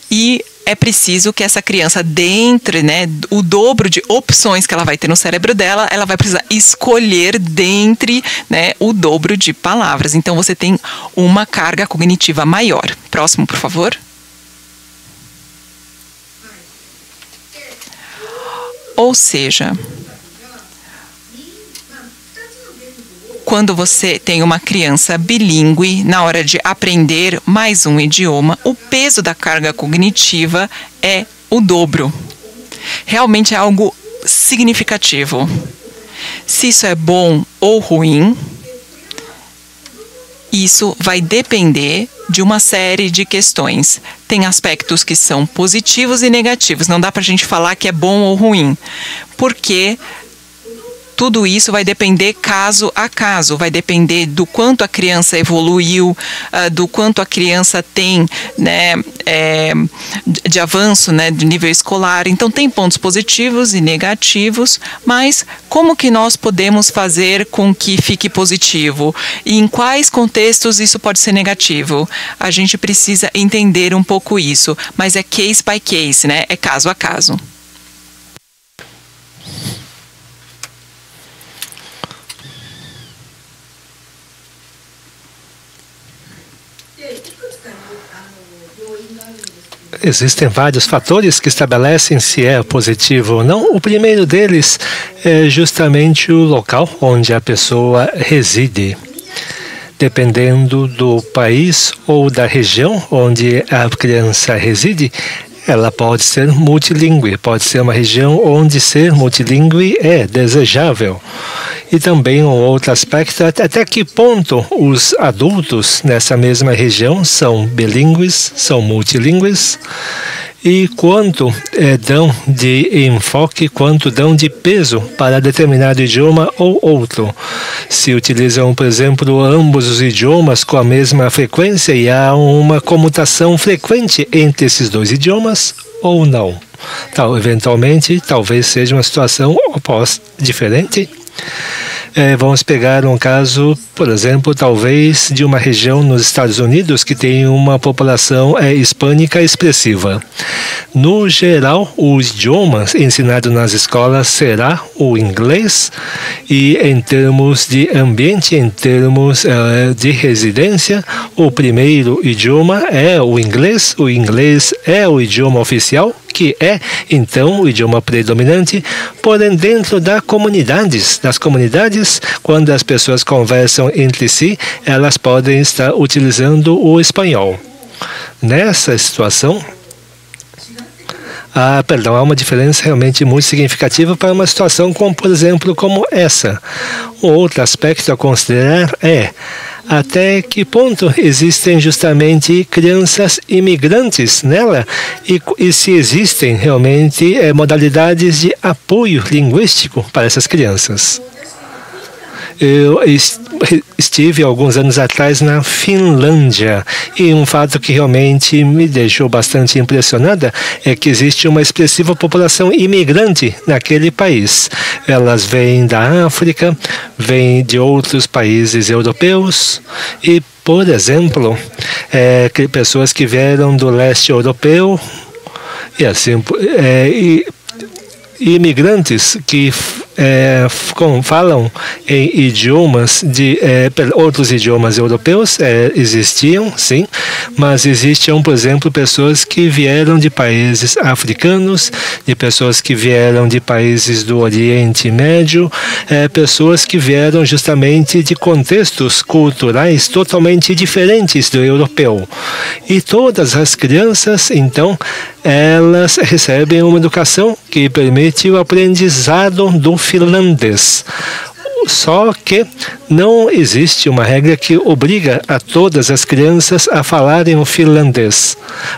E é preciso que essa criança, dentre, né, o dobro de opções que ela vai ter no cérebro dela, ela vai precisar escolher dentre, né, o dobro de palavras. Então, você tem uma carga cognitiva maior. Próximo, por favor. Ou seja, quando você tem uma criança bilíngue, na hora de aprender mais um idioma, o peso da carga cognitiva é o dobro. Realmente é algo significativo. Se isso é bom ou ruim, isso vai depender de uma série de questões. Tem aspectos que são positivos e negativos. Não dá para a gente falar que é bom ou ruim, porque tudo isso vai depender caso a caso, vai depender do quanto a criança evoluiu, do quanto a criança tem, né, de avanço, né, de nível escolar. Então, tem pontos positivos e negativos, mas como que nós podemos fazer com que fique positivo? E em quais contextos isso pode ser negativo? A gente precisa entender um pouco isso, mas é case by case, né? É caso a caso. Existem vários fatores que estabelecem se é positivo ou não. O primeiro deles é justamente o local onde a pessoa reside. Dependendo do país ou da região onde a criança reside, ela pode ser multilingüe, pode ser uma região onde ser multilingüe é desejável. E também um outro aspecto, até que ponto os adultos nessa mesma região são bilíngues, são multilingües, e quanto dão de enfoque, quanto dão de peso para determinado idioma ou outro. Se utilizam, por exemplo, ambos os idiomas com a mesma frequência e há uma comutação frequente entre esses dois idiomas ou não. Eventualmente, talvez seja uma situação oposta, diferente. Vamos pegar um caso, por exemplo, talvez de uma região nos Estados Unidos que tem uma população hispânica expressiva. No geral, o idioma ensinado nas escolas será o inglês e em termos de ambiente, em termos de residência, o primeiro idioma é o inglês é o idioma oficial, que é, então, o idioma predominante, porém dentro das comunidades, quando as pessoas conversam entre si, elas podem estar utilizando o espanhol. Nessa situação, há uma diferença realmente muito significativa para uma situação como, por exemplo, como essa. Um outro aspecto a considerar é até que ponto existem justamente crianças imigrantes nela e se existem realmente modalidades de apoio linguístico para essas crianças. Eu estive alguns anos atrás na Finlândia e um fato que realmente me deixou bastante impressionada é que existe uma expressiva população imigrante naquele país. Elas vêm da África, vêm de outros países europeus e, por exemplo, pessoas que vieram do leste europeu e assim, imigrantes que falam em idiomas outros idiomas europeus, existiam, sim, mas existiam, por exemplo, pessoas que vieram de países africanos, de pessoas que vieram de países do Oriente Médio, pessoas que vieram justamente de contextos culturais totalmente diferentes do europeu. E todas as crianças, então, elas recebem uma educação que permite o aprendizado do finlandês. Só que não existe uma regra que obriga a todas as crianças a falarem o finlandês.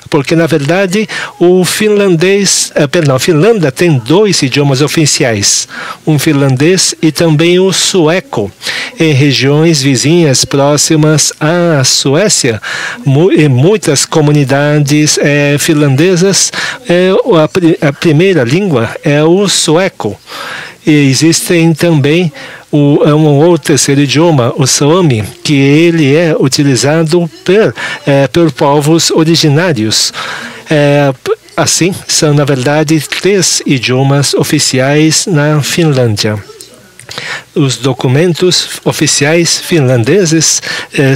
Porque, na verdade, a Finlândia tem 2 idiomas oficiais, um finlandês e também o sueco. Em regiões vizinhas próximas à Suécia, em muitas comunidades finlandesas, a primeira língua é o sueco. E existem também um outro terceiro idioma, o Sami, que ele é utilizado por povos originários. Assim, são, na verdade, 3 idiomas oficiais na Finlândia. Os documentos oficiais finlandeses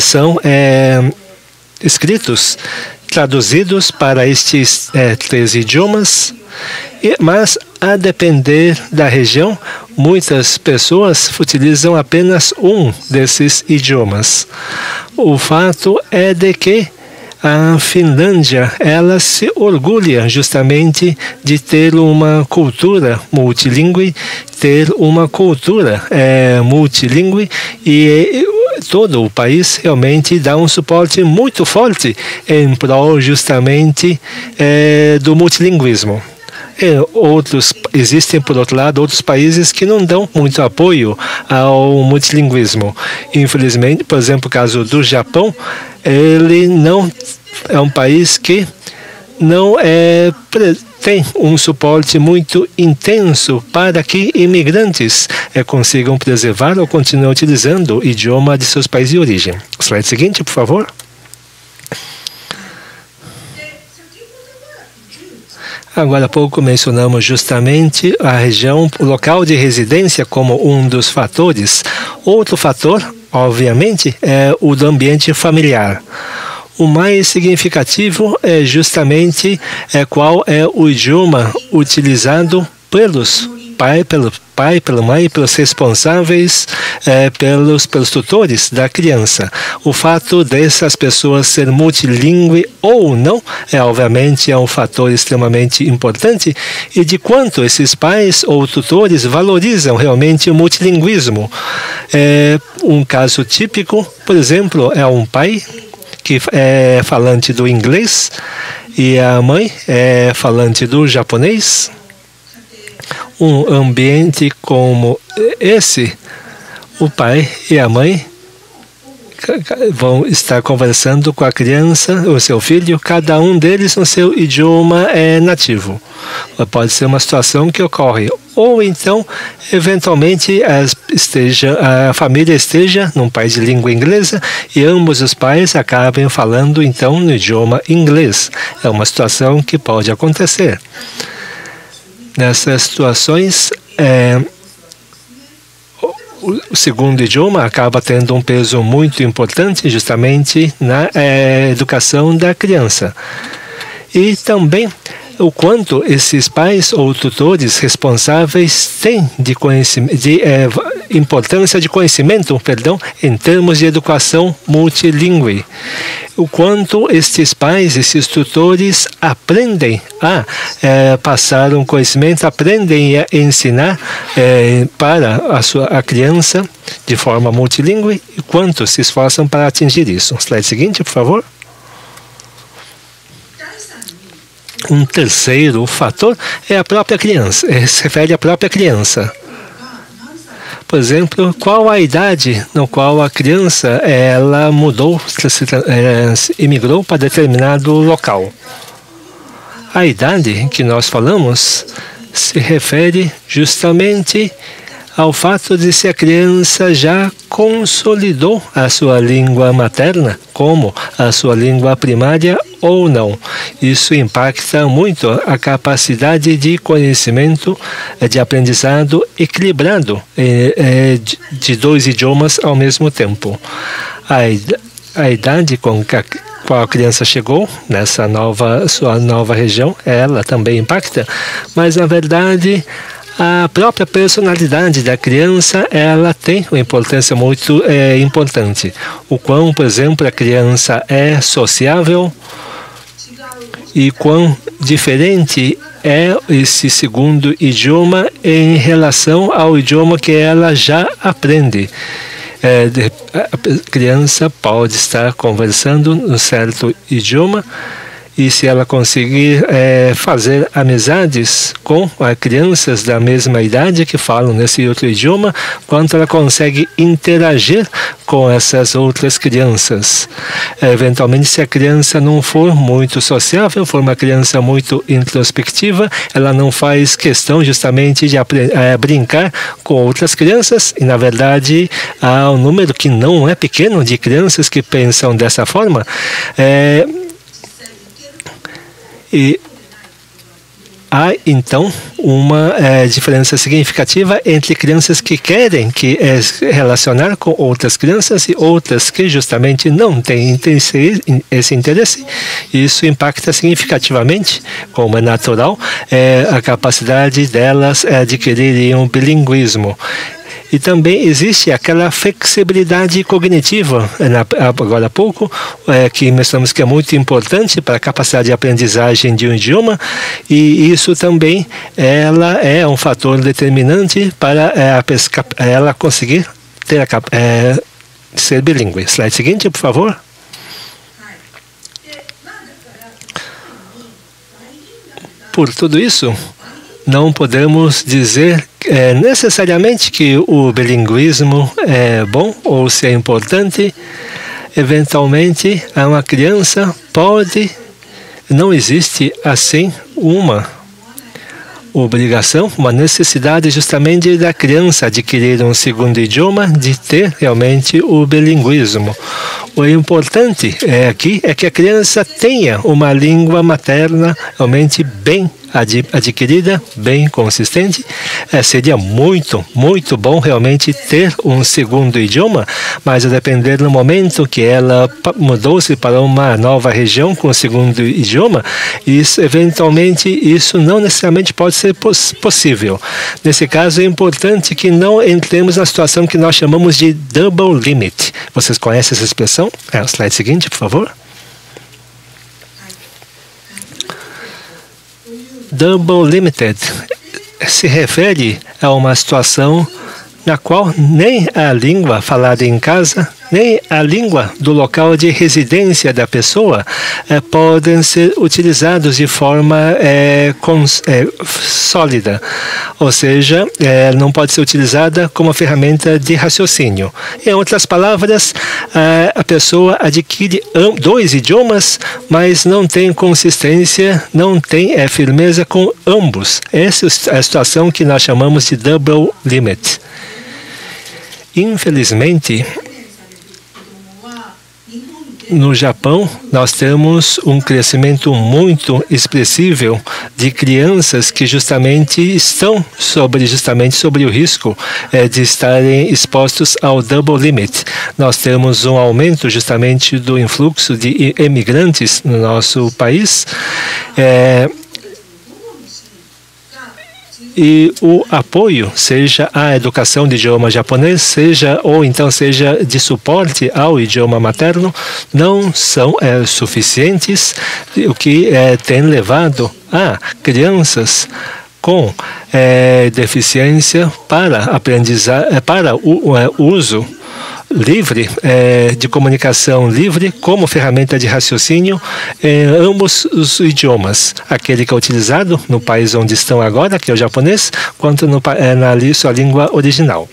são escritos, traduzidos para estes 3 idiomas, mas a depender da região, muitas pessoas utilizam apenas um desses idiomas. O fato é de que a Finlândia, ela se orgulha justamente de ter uma cultura multilingüe, e todo o país realmente dá um suporte muito forte em prol justamente do multilinguismo. Existem, por outro lado, outros países que não dão muito apoio ao multilinguismo. Infelizmente, por exemplo, o caso do Japão, ele não é um país que não tem um suporte muito intenso para que imigrantes consigam preservar ou continuar utilizando o idioma de seus países de origem. Slide seguinte, por favor. Agora há pouco mencionamos justamente a região, o local de residência como um dos fatores. Outro fator, obviamente, é o do ambiente familiar. O mais significativo é justamente qual é o idioma utilizado pelo pai, pela mãe, pelos responsáveis, pelos tutores da criança. O fato dessas pessoas ser multilingüe ou não obviamente um fator extremamente importante, e de quanto esses pais ou tutores valorizam realmente o multilinguismo. Um caso típico, por exemplo, é um pai que é falante do inglês e a mãe é falante do japonês. Um ambiente como esse, o pai e a mãe vão estar conversando com a criança, o seu filho, cada um deles no seu idioma nativo. Pode ser uma situação que ocorre. Ou então, eventualmente, a família esteja num país de língua inglesa e ambos os pais acabem falando, então, no idioma inglês. É uma situação que pode acontecer. Nessas situações, o segundo idioma acaba tendo um peso muito importante justamente na educação da criança. E também o quanto esses pais ou tutores responsáveis têm de importância de conhecimento, em termos de educação multilingüe. O quanto estes pais, esses tutores aprendem a passar um conhecimento, aprendem a ensinar para a criança de forma multilingüe, e quanto se esforçam para atingir isso. Slide seguinte, por favor. Um terceiro fator é a própria criança, se refere à própria criança. Por exemplo, qual a idade no qual a criança imigrou para determinado local. A idade que nós falamos se refere justamente ao fato de se a criança já consolidou a sua língua materna como a sua língua primária ou não. Isso impacta muito a capacidade de conhecimento, de aprendizado equilibrado de dois idiomas ao mesmo tempo. A idade com que qual a criança chegou nessa sua nova região, ela também impacta, mas na verdade a própria personalidade da criança, ela tem uma importância muito importante. O quão, por exemplo, a criança é sociável e quão diferente é esse segundo idioma em relação ao idioma que ela já aprende. A criança pode estar conversando um certo idioma e se ela conseguir fazer amizades com crianças da mesma idade que falam nesse outro idioma, quanto ela consegue interagir com essas outras crianças. Eventualmente, se a criança não for muito sociável, for uma criança muito introspectiva, ela não faz questão justamente de brincar com outras crianças, e na verdade há um número que não é pequeno de crianças que pensam dessa forma. E há, então, uma diferença significativa entre crianças que querem relacionar com outras crianças e outras que justamente não têm esse interesse. Isso impacta significativamente, como é natural, a capacidade delas adquirirem um bilinguismo. E também existe aquela flexibilidade cognitiva, agora há pouco, que mencionamos que é muito importante para a capacidade de aprendizagem de um idioma, e isso também ela é um fator determinante para ela conseguir ser bilíngue. Slide seguinte, por favor. Por tudo isso, não podemos dizer necessariamente que o bilinguismo é bom ou se é importante. Eventualmente, uma criança não existe assim uma obrigação, uma necessidade justamente da criança adquirir um segundo idioma, de ter realmente o bilinguismo. O importante aqui é que a criança tenha uma língua materna realmente bem adquirida, bem consistente. Seria muito, muito bom realmente ter um segundo idioma, mas a depender do momento que ela mudou-se para uma nova região com o segundo idioma, eventualmente isso não necessariamente pode ser possível. Nesse caso, é importante que não entremos na situação que nós chamamos de double limit. Vocês conhecem essa expressão? O slide seguinte, por favor. Double limited se refere a uma situação na qual nem a língua falada em casa, nem a língua do local de residência da pessoa podem ser utilizados de forma sólida. Ou seja, não pode ser utilizada como ferramenta de raciocínio. Em outras palavras, a pessoa adquire dois idiomas, mas não tem consistência, não tem firmeza com ambos. Essa é a situação que nós chamamos de double limit. Infelizmente, no Japão, nós temos um crescimento muito expressivo de crianças que justamente estão sobre o risco de estarem expostos ao double limit. Nós temos um aumento justamente do influxo de imigrantes no nosso país. E o apoio, seja a educação de idioma japonês, seja de suporte ao idioma materno, não são suficientes, o que tem levado a crianças com deficiência para o uso livre, de comunicação livre, como ferramenta de raciocínio em ambos os idiomas. Aquele que é utilizado no país onde estão agora, que é o japonês, quanto na sua língua original.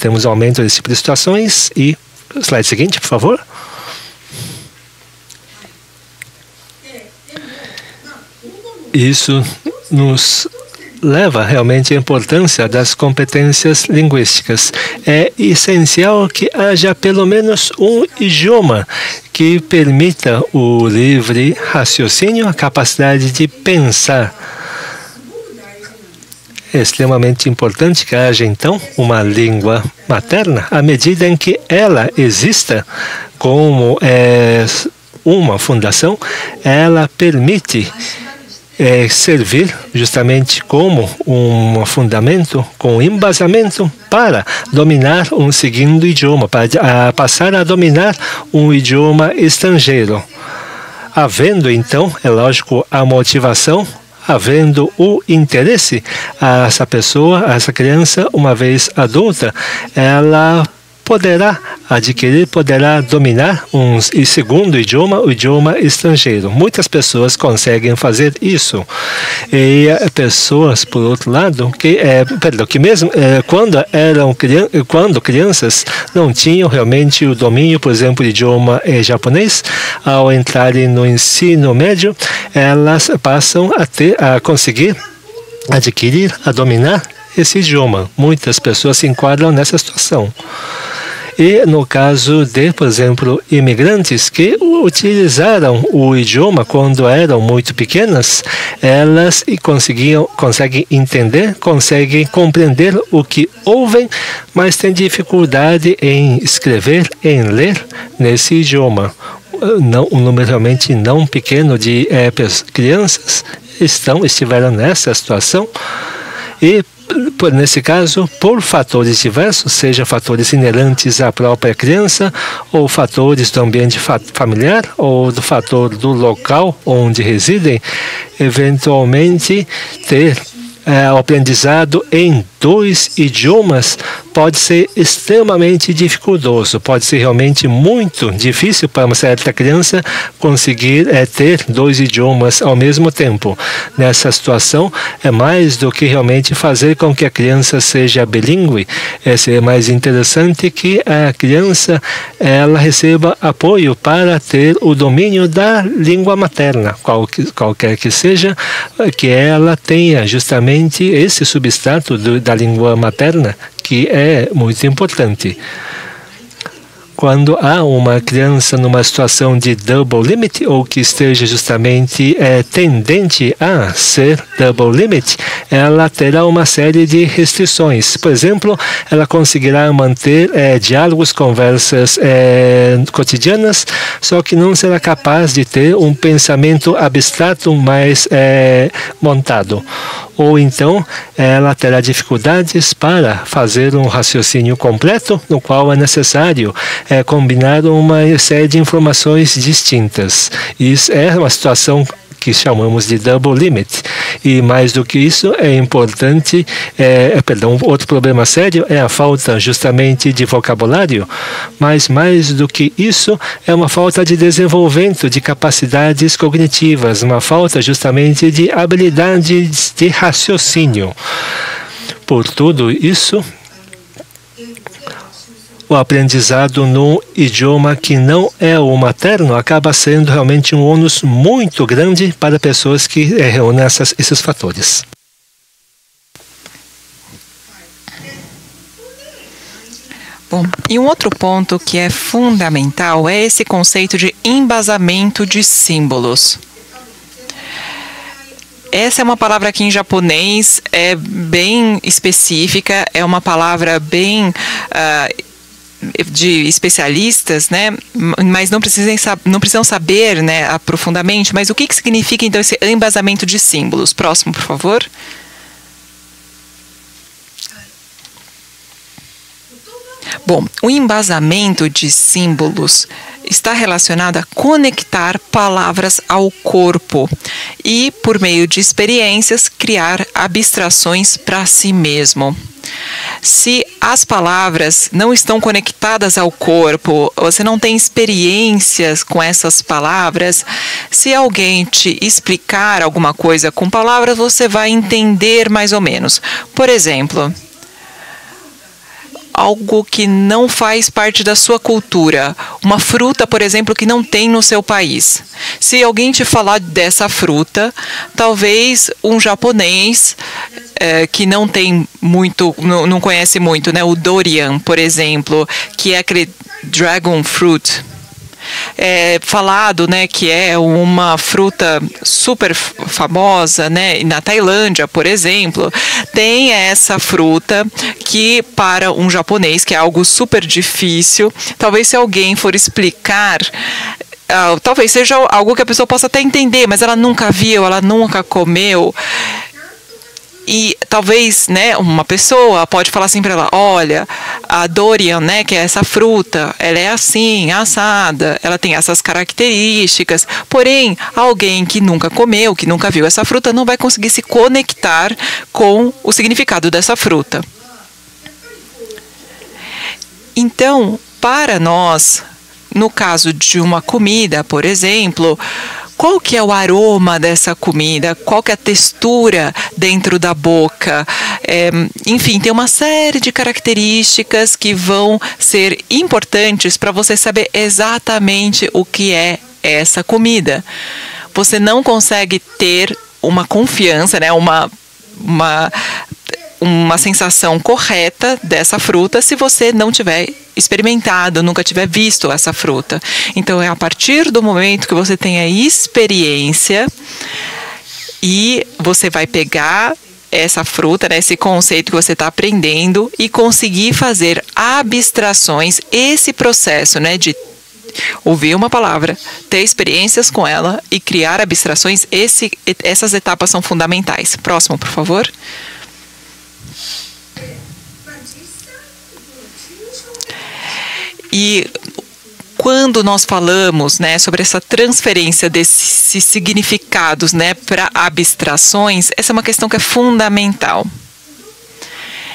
Temos aumento desse tipo de situações. E slide seguinte, por favor. Isso nos leva realmente a importância das competências linguísticas. É essencial que haja pelo menos um idioma que permita o livre raciocínio, a capacidade de pensar. É extremamente importante que haja, então, uma língua materna, à medida em que ela exista como uma fundação, ela permite servir justamente como um fundamento, com embasamento para dominar um segundo idioma, para passar a dominar um idioma estrangeiro. Havendo, então, é lógico, a motivação, havendo o interesse, essa pessoa, essa criança, uma vez adulta, ela poderá adquirir, poderá dominar um segundo idioma, o idioma estrangeiro. Muitas pessoas conseguem fazer isso. E pessoas, por outro lado, que mesmo quando crianças não tinham realmente o domínio, por exemplo, do idioma japonês, ao entrarem no ensino médio, elas passam a conseguir adquirir, a dominar esse idioma. Muitas pessoas se enquadram nessa situação. E no caso de, por exemplo, imigrantes que utilizaram o idioma quando eram muito pequenas, elas conseguem entender, conseguem compreender o que ouvem, mas têm dificuldade em escrever, em ler nesse idioma. Um número realmente não pequeno de crianças estiveram nessa situação e, nesse caso, por fatores diversos, seja fatores inerentes à própria criança, ou fatores do ambiente familiar, ou do fator do local onde residem, eventualmente ter o aprendizado em 2 idiomas pode ser extremamente dificultoso, pode ser realmente muito difícil para uma certa criança conseguir ter 2 idiomas ao mesmo tempo. Nessa situação, é mais do que realmente fazer com que a criança seja bilíngue. É mais interessante que a criança ela receba apoio para ter o domínio da língua materna, qualquer que seja, que ela tenha justamente esse substrato da língua materna, que é muito importante. Quando há uma criança numa situação de double limit, ou que esteja justamente tendente a ser double limit, ela terá uma série de restrições. Por exemplo, ela conseguirá manter diálogos, conversas cotidianas, só que não será capaz de ter um pensamento abstrato mais montado. Ou então, ela terá dificuldades para fazer um raciocínio completo, no qual é necessário combinar uma série de informações distintas. Isso é uma situação que chamamos de double limit. E mais do que isso, é importante, outro problema sério é a falta justamente de vocabulário, mas mais do que isso, é uma falta de desenvolvimento de capacidades cognitivas, uma falta justamente de habilidades de raciocínio. Por tudo isso, o aprendizado no idioma que não é o materno acaba sendo realmente um ônus muito grande para pessoas que reúnem esses fatores. Bom, e um outro ponto que é fundamental é esse conceito de embasamento de símbolos. Essa é uma palavra que em japonês é bem específica, é uma palavra bem de especialistas, né? Mas não precisam saber, né, profundamente. Mas o que significa então esse embasamento de símbolos? Próximo, por favor. Bom, o embasamento de símbolos está relacionado a conectar palavras ao corpo e, por meio de experiências, criar abstrações para si mesmo. Se as palavras não estão conectadas ao corpo, você não tem experiências com essas palavras, se alguém te explicar alguma coisa com palavras, você vai entender mais ou menos. Por exemplo, algo que não faz parte da sua cultura. Uma fruta, por exemplo, que não tem no seu país. Se alguém te falar dessa fruta, talvez um japonês que não tem muito, não conhece muito, né? O durian, por exemplo, que é aquele dragon fruit. É falado, né, que é uma fruta super famosa, né, na Tailândia, por exemplo, tem essa fruta que para um japonês, que é algo super difícil, talvez se alguém for explicar, talvez seja algo que a pessoa possa até entender, mas ela nunca viu, ela nunca comeu. E talvez, né, uma pessoa pode falar assim para ela, olha, a durian, né, que é essa fruta, ela é assim, assada, ela tem essas características. Porém, alguém que nunca comeu, que nunca viu essa fruta, não vai conseguir se conectar com o significado dessa fruta. Então, para nós, no caso de uma comida, por exemplo, qual que é o aroma dessa comida? Qual que é a textura dentro da boca? Enfim, tem uma série de características que vão ser importantes para você saber exatamente o que é essa comida. Você não consegue ter uma confiança, né? Uma sensação correta dessa fruta se você não tiver experimentado, nunca tiver visto essa fruta. Então, é a partir do momento que você tem a experiência e você vai pegar essa fruta, né, esse conceito que você está aprendendo e conseguir fazer abstrações, esse processo, né, de ouvir uma palavra, ter experiências com ela e criar abstrações, essas etapas são fundamentais. Próximo, por favor. E quando nós falamos, né, sobre essa transferência desses significados, né, para abstrações, essa é uma questão que é fundamental.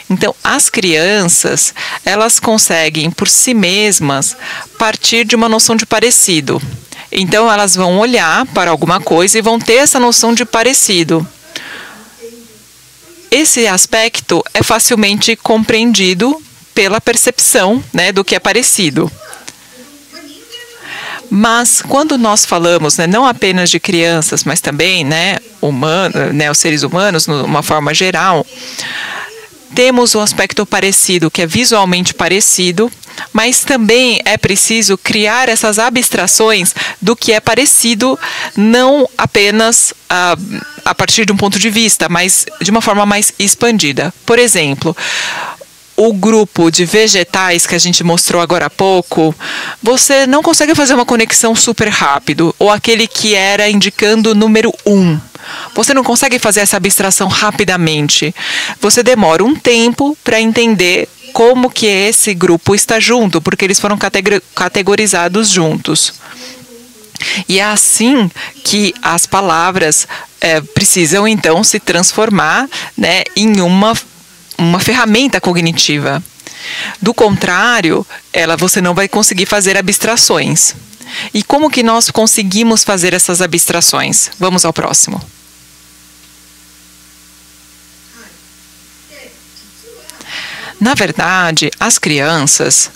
Então, as crianças, elas conseguem por si mesmas partir de uma noção de parecido. Então, elas vão olhar para alguma coisa e vão ter essa noção de parecido. Esse aspecto é facilmente compreendido pela percepção, né, do que é parecido. Mas quando nós falamos, né, não apenas de crianças, mas também, né, os seres humanos, de uma forma geral, temos um aspecto parecido, que é visualmente parecido, mas também é preciso criar essas abstrações do que é parecido, não apenas a partir de um ponto de vista, mas de uma forma mais expandida. Por exemplo, o grupo de vegetais que a gente mostrou agora há pouco, você não consegue fazer uma conexão super rápido, ou aquele que era indicando o número 1. Você não consegue fazer essa abstração rapidamente. Você demora um tempo para entender como que esse grupo está junto, porque eles foram categorizados juntos. E é assim que as palavras precisam, então, se transformar, né, em uma ferramenta cognitiva. Do contrário, você não vai conseguir fazer abstrações. E como que nós conseguimos fazer essas abstrações? Vamos ao próximo. Na verdade, as crianças,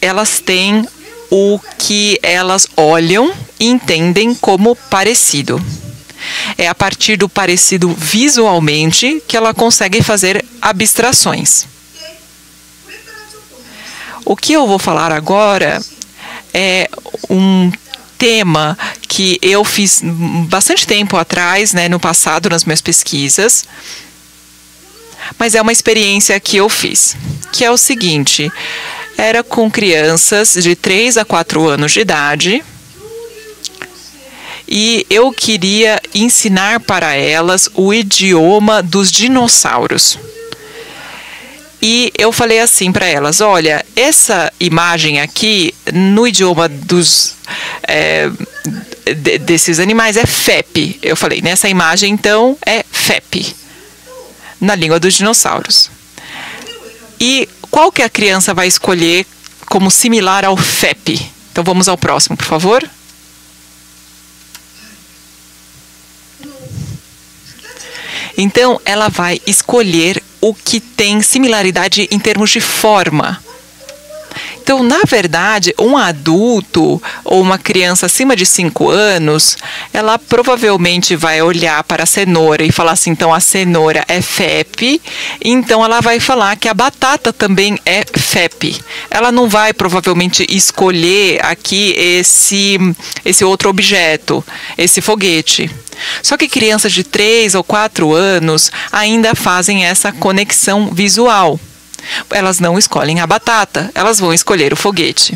elas têm o que elas olham e entendem como parecido. É a partir do parecido visualmente que ela consegue fazer abstrações. O que eu vou falar agora é um tema que eu fiz bastante tempo atrás, né, no passado, nas minhas pesquisas, mas é uma experiência que eu fiz, que é o seguinte: era com crianças de 3 a 4 anos de idade, e eu queria ensinar para elas o idioma dos dinossauros. E eu falei assim para elas: olha, essa imagem aqui, no idioma desses animais, é FEP. Eu falei, nessa imagem, então, é FEP, na língua dos dinossauros. E qual que a criança vai escolher como similar ao FEP? Então, vamos ao próximo, por favor. Então, ela vai escolher o que tem similaridade em termos de forma. Então, na verdade, um adulto ou uma criança acima de 5 anos, ela provavelmente vai olhar para a cenoura e falar assim, então a cenoura é FEP, então ela vai falar que a batata também é FEP. Ela não vai provavelmente escolher aqui esse outro objeto, esse foguete. Só que crianças de 3 ou 4 anos ainda fazem essa conexão visual. Elas não escolhem a batata, elas vão escolher o foguete.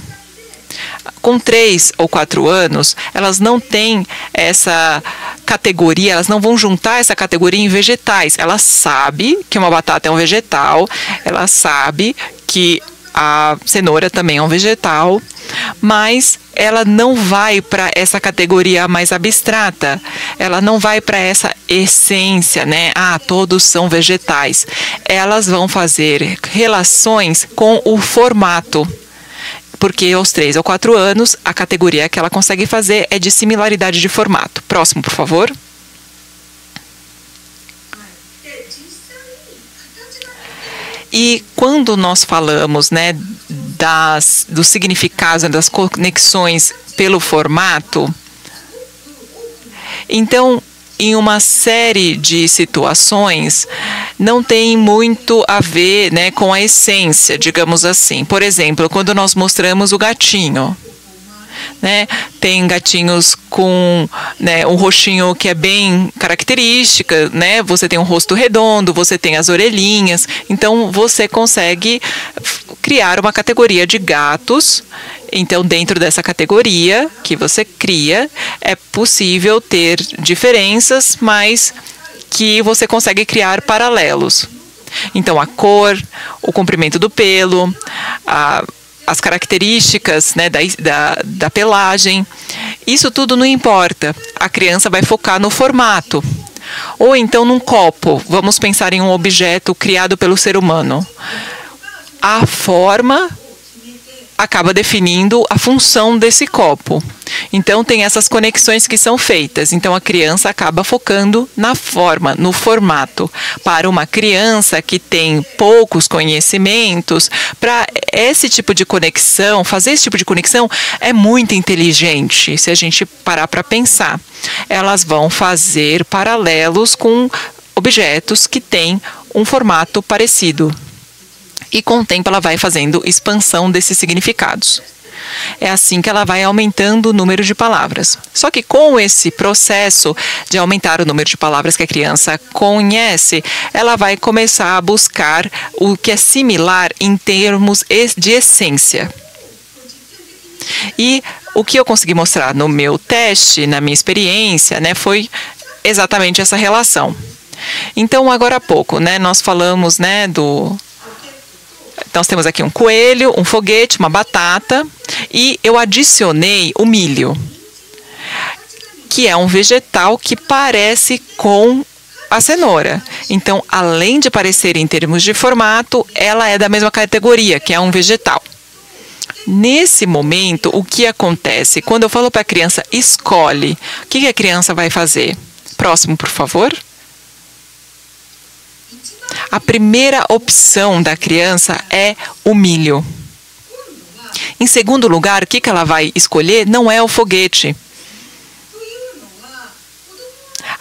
Com 3 ou 4 anos, elas não têm essa categoria, elas não vão juntar essa categoria em vegetais. Ela sabe que uma batata é um vegetal, ela sabe que a cenoura também é um vegetal, mas ela não vai para essa categoria mais abstrata, ela não vai para essa essência, né? Todos são vegetais. Elas vão fazer relações com o formato, porque aos 3 ou 4 anos, a categoria que ela consegue fazer é de similaridade de formato. Próximo, por favor. E quando nós falamos, né, dos significados, das conexões pelo formato, então, em uma série de situações, não tem muito a ver, né, com a essência, digamos assim. Por exemplo, quando nós mostramos o gatinho, né, tem gatinhos com, né, um rostinho que é bem característico, né? Você tem um rosto redondo, você tem as orelhinhas, então você consegue criar uma categoria de gatos. Então, dentro dessa categoria que você cria, é possível ter diferenças, mas que você consegue criar paralelos. Então, a cor, o comprimento do pelo, as características, né, da pelagem, isso tudo não importa. A criança vai focar no formato. Ou então num copo. Vamos pensar em um objeto criado pelo ser humano. A forma acaba definindo a função desse copo. Então, tem essas conexões que são feitas. Então, a criança acaba focando na forma, no formato. Para uma criança que tem poucos conhecimentos, para esse tipo de conexão, fazer esse tipo de conexão é muito inteligente, se a gente parar para pensar. Elas vão fazer paralelos com objetos que têm um formato parecido. E com o tempo ela vai fazendo expansão desses significados. É assim que ela vai aumentando o número de palavras. Só que com esse processo de aumentar o número de palavras que a criança conhece, ela vai começar a buscar o que é similar em termos de essência. E o que eu consegui mostrar no meu teste, na minha experiência, né, foi exatamente essa relação. Então, agora há pouco, né, nós falamos, né, nós temos aqui um coelho, um foguete, uma batata, e eu adicionei o milho, que é um vegetal que parece com a cenoura. Então, além de parecer em termos de formato, ela é da mesma categoria, que é um vegetal. Nesse momento, o que acontece? Quando eu falo para a criança, escolhe, o que a criança vai fazer? Próximo, por favor. A primeira opção da criança é o milho. Em segundo lugar, o que ela vai escolher não é o foguete.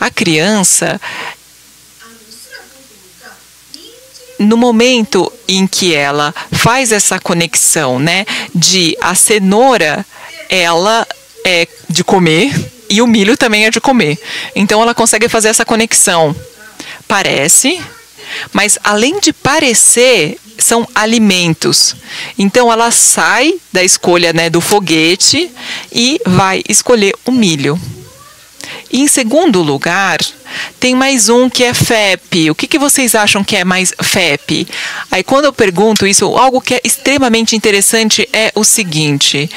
A criança, no momento em que ela faz essa conexão, né, de a cenoura, ela é de comer e o milho também é de comer. Então, ela consegue fazer essa conexão. Parece, mas além de parecer, são alimentos. Então, ela sai da escolha, né, do foguete e vai escolher o milho. E, em segundo lugar, tem mais um que é FEP. O que vocês acham que é mais FEP? Aí, quando eu pergunto isso, algo que é extremamente interessante é o seguinte.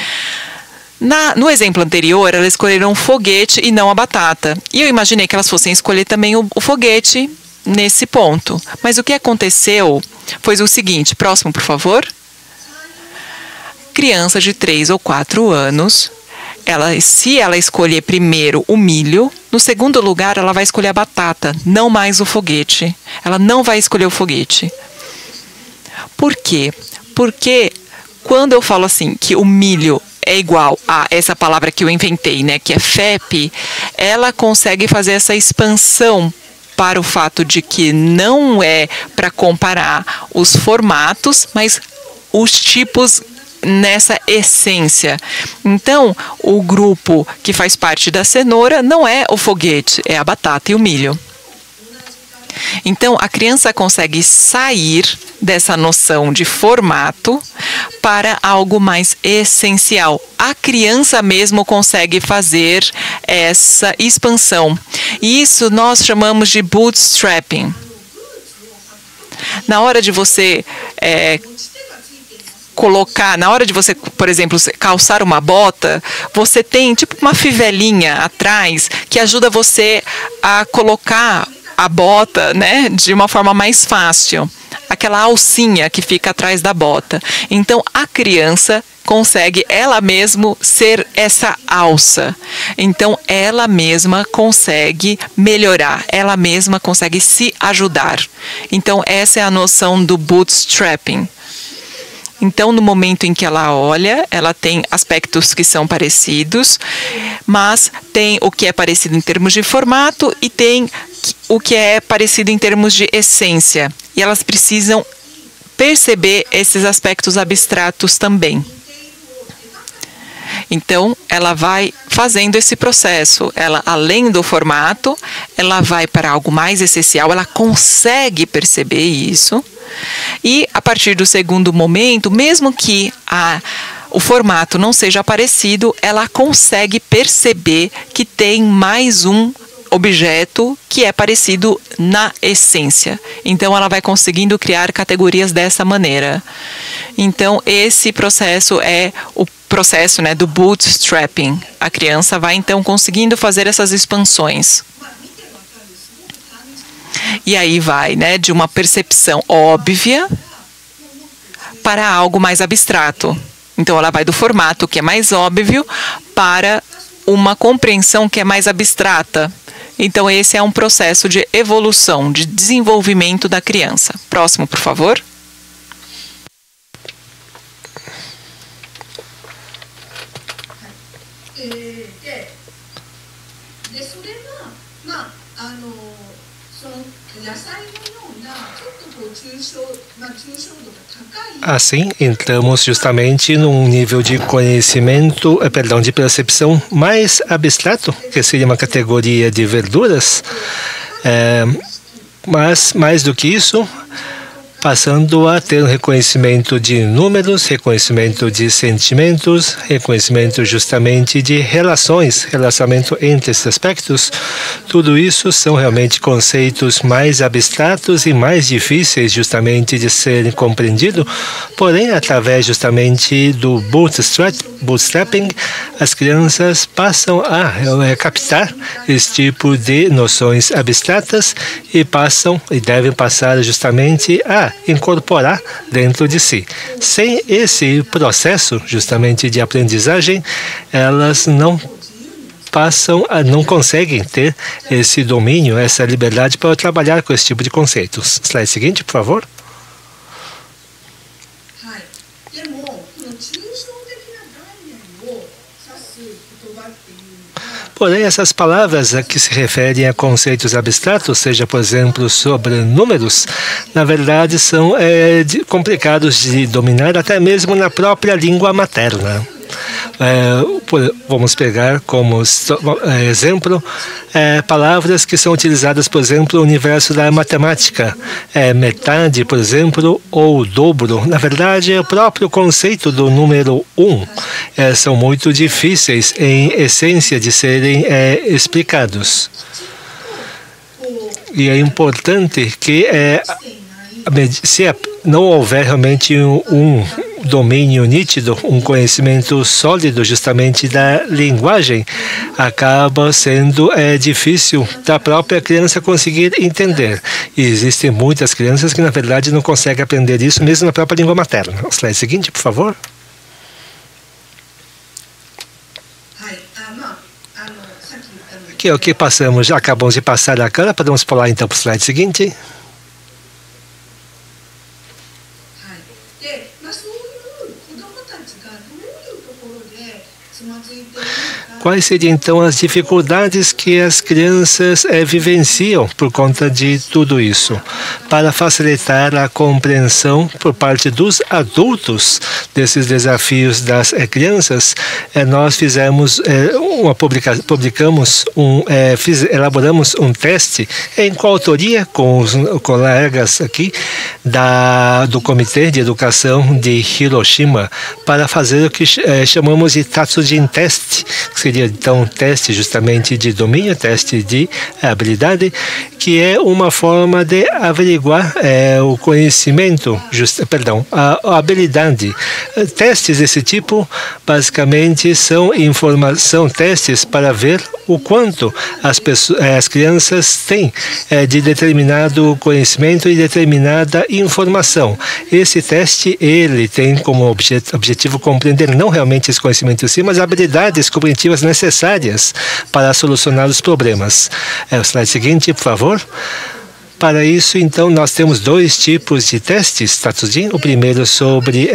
No exemplo anterior, elas escolheram o foguete e não a batata. E eu imaginei que elas fossem escolher também o foguete nesse ponto. Mas o que aconteceu foi o seguinte. Próximo, por favor. Crianças de 3 ou 4 anos, se ela escolher primeiro o milho, no segundo lugar ela vai escolher a batata, não mais o foguete. Ela não vai escolher o foguete. Por quê? Porque quando eu falo assim que o milho é igual a essa palavra que eu inventei, né, que é FEP, ela consegue fazer essa expansão para o fato de que não é para comparar os formatos, mas os tipos nessa essência. Então, o grupo que faz parte da cenoura não é o foguete, é a batata e o milho. Então, a criança consegue sair dessa noção de formato para algo mais essencial. A criança mesmo consegue fazer essa expansão. E isso nós chamamos de bootstrapping. Na hora de você na hora de você, por exemplo, calçar uma bota, você tem tipo uma fivelinha atrás que ajuda você a colocar a bota, né, de uma forma mais fácil. Aquela alcinha que fica atrás da bota. Então, a criança consegue ela mesma ser essa alça. Então, ela mesma consegue melhorar. Ela mesma consegue se ajudar. Então, essa é a noção do bootstrapping. Então, no momento em que ela olha, ela tem aspectos que são parecidos, mas tem o que é parecido em termos de formato e tem o que é parecido em termos de essência. E elas precisam perceber esses aspectos abstratos também. Então, ela vai fazendo esse processo. Ela, além do formato, ela vai para algo mais essencial, ela consegue perceber isso. E, a partir do segundo momento, mesmo que o formato não seja parecido, ela consegue perceber que tem mais um objeto que é parecido na essência. Então, ela vai conseguindo criar categorias dessa maneira. Então, esse processo é o processo, né, do bootstrapping. A criança vai, então, conseguindo fazer essas expansões. E aí vai, né, de uma percepção óbvia para algo mais abstrato. Então, ela vai do formato, que é mais óbvio, para uma compreensão que é mais abstrata. Então, esse é um processo de evolução, de desenvolvimento da criança. Próximo, por favor. Assim, entramos justamente num nível de conhecimento, de percepção mais abstrato, que seria uma categoria de verduras, mas mais do que isso, passando a ter um reconhecimento de números, reconhecimento de sentimentos, reconhecimento justamente de relacionamento entre esses aspectos. Tudo isso são realmente conceitos mais abstratos e mais difíceis justamente de serem compreendidos, porém, através justamente do bootstrapping, as crianças passam a captar esse tipo de noções abstratas e devem passar justamente a incorporar dentro de si. Sem esse processo justamente de aprendizagem, elas não conseguem ter esse domínio, essa liberdade para trabalhar com esse tipo de conceitos. Slide seguinte, por favor. Porém, essas palavras que se referem a conceitos abstratos, seja, por exemplo, sobre números, na verdade são complicados de dominar até mesmo na própria língua materna. Vamos pegar como exemplo palavras que são utilizadas, por exemplo, no universo da matemática. Metade, por exemplo, ou dobro. Na verdade, o próprio conceito do número 1 são muito difíceis em essência de serem explicados. E é importante que se não houver realmente um domínio nítido, um conhecimento sólido justamente da linguagem, acaba sendo difícil da própria criança conseguir entender. E existem muitas crianças que, na verdade, não conseguem aprender isso mesmo na própria língua materna. O slide seguinte, por favor. que é o que passamos, já acabamos de passar a câmera, podemos pular então para o slide seguinte. Quais seriam então as dificuldades que as crianças vivenciam por conta de tudo isso? Para facilitar a compreensão por parte dos adultos desses desafios das crianças, nós fizemos elaboramos um teste em coautoria com os colegas aqui do Comitê de Educação de Hiroshima para fazer o que chamamos de Tatsujin Test, que seria então um teste justamente de domínio, teste de habilidade, que é uma forma de averiguar o conhecimento, a habilidade. Testes desse tipo, basicamente, são testes para ver o quanto as crianças têm de determinado conhecimento e determinada informação. Esse teste, ele tem como objetivo compreender não realmente esse conhecimento em si, mas habilidades cognitivas necessárias para solucionar os problemas. O slide seguinte, por favor. Para isso, então, nós temos dois tipos de testes, Tatsujin. O primeiro sobre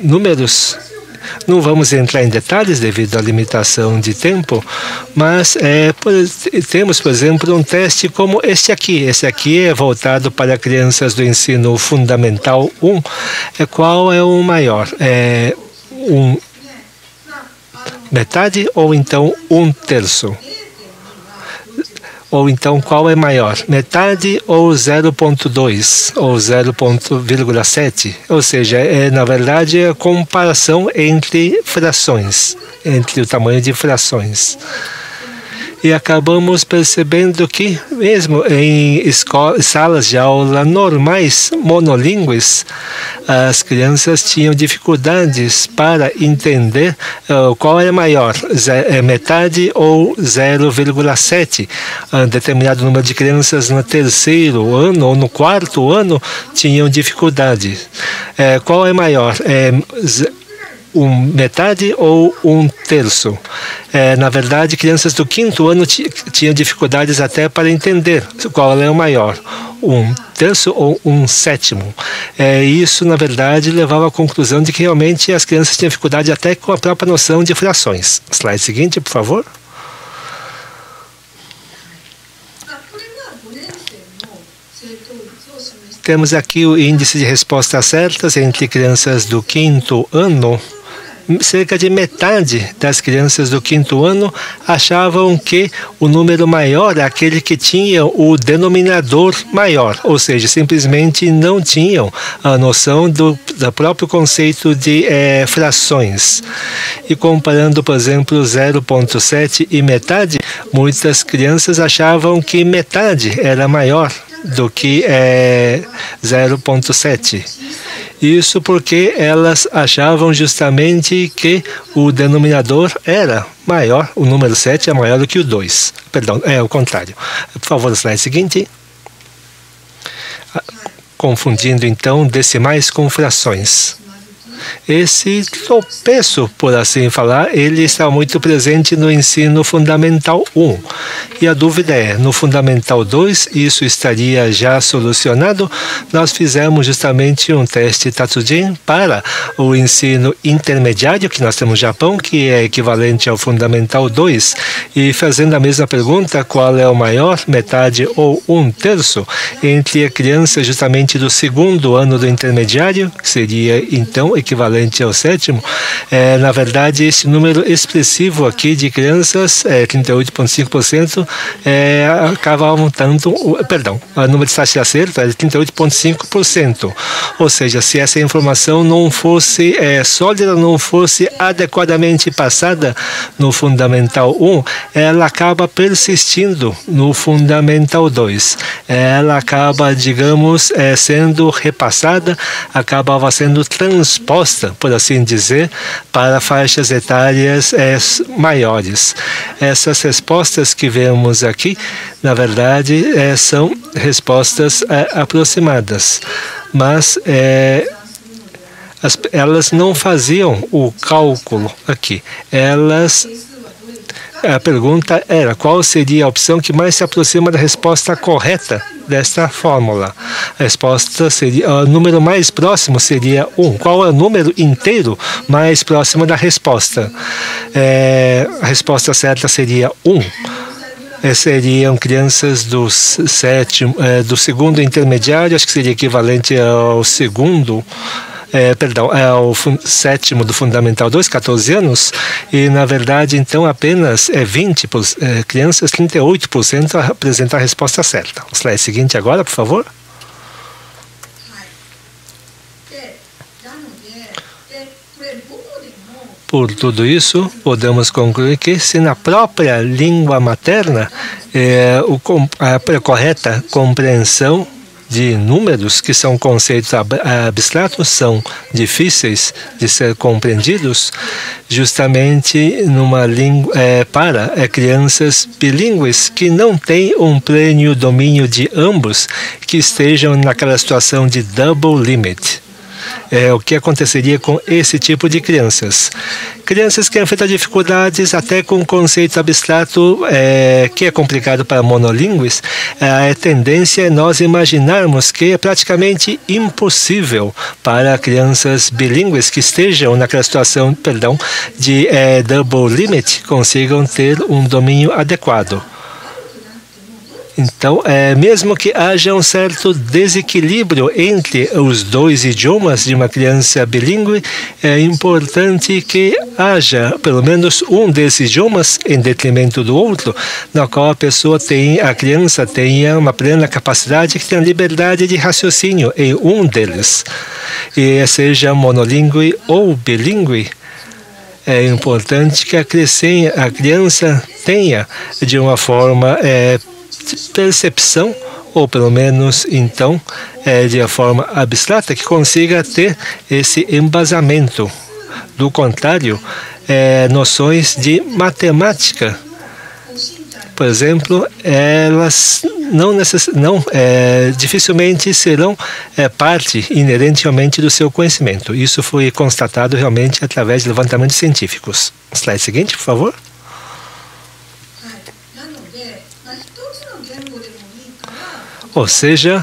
números. Não vamos entrar em detalhes devido à limitação de tempo, mas temos, por exemplo, um teste como este aqui. Esse aqui é voltado para crianças do ensino fundamental 1. Qual é o maior? Metade ou então 1/3? Ou então, qual é maior? Metade ou 0,2 ou 0,7? Ou seja, na verdade, a comparação entre frações, entre o tamanho de frações. E acabamos percebendo que, mesmo em salas de aula normais, monolíngues, as crianças tinham dificuldades para entender qual é maior, metade ou 0,7. Determinado número de crianças no terceiro ano ou no quarto ano tinham dificuldade. Qual é maior? Metade ou 1/3? Na verdade, crianças do quinto ano tinham dificuldades até para entender qual é o maior, 1/3 ou 1/7. Isso, na verdade, levava à conclusão de que realmente as crianças tinham dificuldade até com a própria noção de frações. Slide seguinte, por favor. Temos aqui o índice de respostas certas entre crianças do quinto ano. Cerca de metade das crianças do quinto ano achavam que o número maior é aquele que tinha o denominador maior, ou seja, simplesmente não tinham a noção do próprio conceito de frações. E comparando, por exemplo, 0,7 e metade, muitas crianças achavam que metade era maior do que 0,7. Isso porque elas achavam justamente que o denominador era maior, o número 7 é maior do que o 2. Perdão, é o contrário. Por favor, o slide seguinte. Confundindo, então, decimais com frações. Esse tropeço, por assim falar, ele está muito presente no ensino fundamental 1. E a dúvida é, no fundamental 2, isso estaria já solucionado? Nós fizemos justamente um teste Tatsujin para o ensino intermediário, que nós temos no Japão, que é equivalente ao fundamental 2. E fazendo a mesma pergunta, qual é o maior, metade ou 1/3, entre a criança justamente do segundo ano do intermediário, que seria, então, equivalente ao 7º, na verdade, esse número expressivo aqui de crianças, 38,5%, acabavam tanto, perdão, o número de taxa de acerto é 38,5%. Ou seja, se essa informação não fosse sólida, não fosse adequadamente passada no Fundamental 1, ela acaba persistindo no Fundamental 2. Ela acaba, digamos, sendo repassada, acabava sendo transposta, por assim dizer, para faixas etárias maiores. Essas respostas que vemos aqui, na verdade, são respostas aproximadas, mas elas não faziam o cálculo aqui. Elas A pergunta era qual seria a opção que mais se aproxima da resposta correta desta fórmula. A resposta seria, o número mais próximo seria 1. Qual é o número inteiro mais próximo da resposta? A resposta certa seria 1. Seriam crianças do segundo intermediário, acho que seria equivalente ao segundo, ao sétimo do Fundamental 2, 14 anos, e na verdade então apenas 20 crianças, 38% apresentam a resposta certa. O slide seguinte agora, por favor. Por tudo isso, podemos concluir que se na própria língua materna a correta compreensão de números, que são conceitos abstratos, são difíceis de ser compreendidos, justamente numa língua para crianças bilíngues que não têm um pleno domínio de ambos, que estejam naquela situação de double limit. O que aconteceria com esse tipo de crianças? Crianças que enfrentam dificuldades até com conceito abstrato que é complicado para monolíngues, a tendência é nós imaginarmos que é praticamente impossível para crianças bilíngues que estejam naquela situação, de double limit, consigam ter um domínio adequado. Então, mesmo que haja um certo desequilíbrio entre os dois idiomas de uma criança bilíngue, é importante que haja pelo menos um desses idiomas em detrimento do outro, na qual a criança tenha uma plena capacidade, que tenha liberdade de raciocínio em um deles, e seja monolíngue ou bilíngue. É importante que a criança tenha de uma forma percepção, ou pelo menos então de uma forma abstrata, que consiga ter esse embasamento. Do contrário, noções de matemática, por exemplo, elas dificilmente serão parte inerentemente do seu conhecimento. Isso foi constatado realmente através de levantamentos científicos. Slide seguinte, por favor. Ou seja,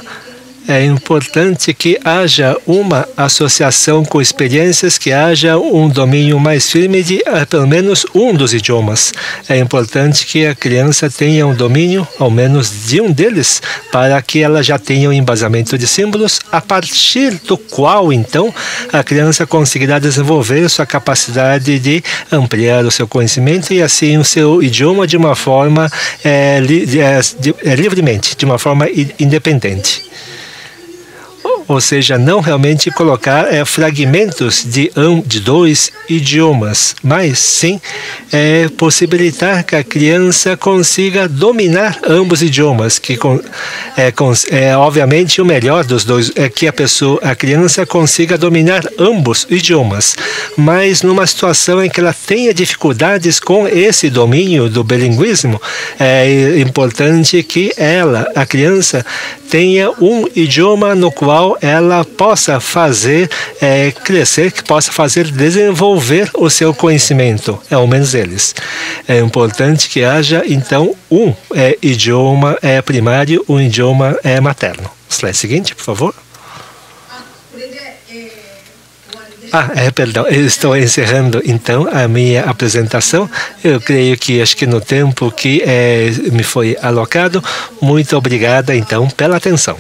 é importante que haja uma associação com experiências, que haja um domínio mais firme de pelo menos um dos idiomas. É importante que a criança tenha um domínio, ao menos de um deles, para que ela já tenha um embasamento de símbolos, a partir do qual, então, a criança conseguirá desenvolver sua capacidade de ampliar o seu conhecimento e, assim, o seu idioma de uma forma livremente, de uma forma independente. Ou seja, não realmente colocar fragmentos de dois idiomas, mas sim possibilitar que a criança consiga dominar ambos idiomas, que obviamente o melhor dos dois é que a criança consiga dominar ambos idiomas, mas numa situação em que ela tenha dificuldades com esse domínio do bilinguismo, é importante que a criança tenha um idioma no qual ela possa fazer crescer, que possa fazer desenvolver o seu conhecimento, ao menos eles. É importante que haja, então, um idioma primário, um idioma materno. Slide seguinte, por favor. Perdão, eu estou encerrando então a minha apresentação. Eu creio que acho que no tempo que me foi alocado. Muito obrigada então pela atenção.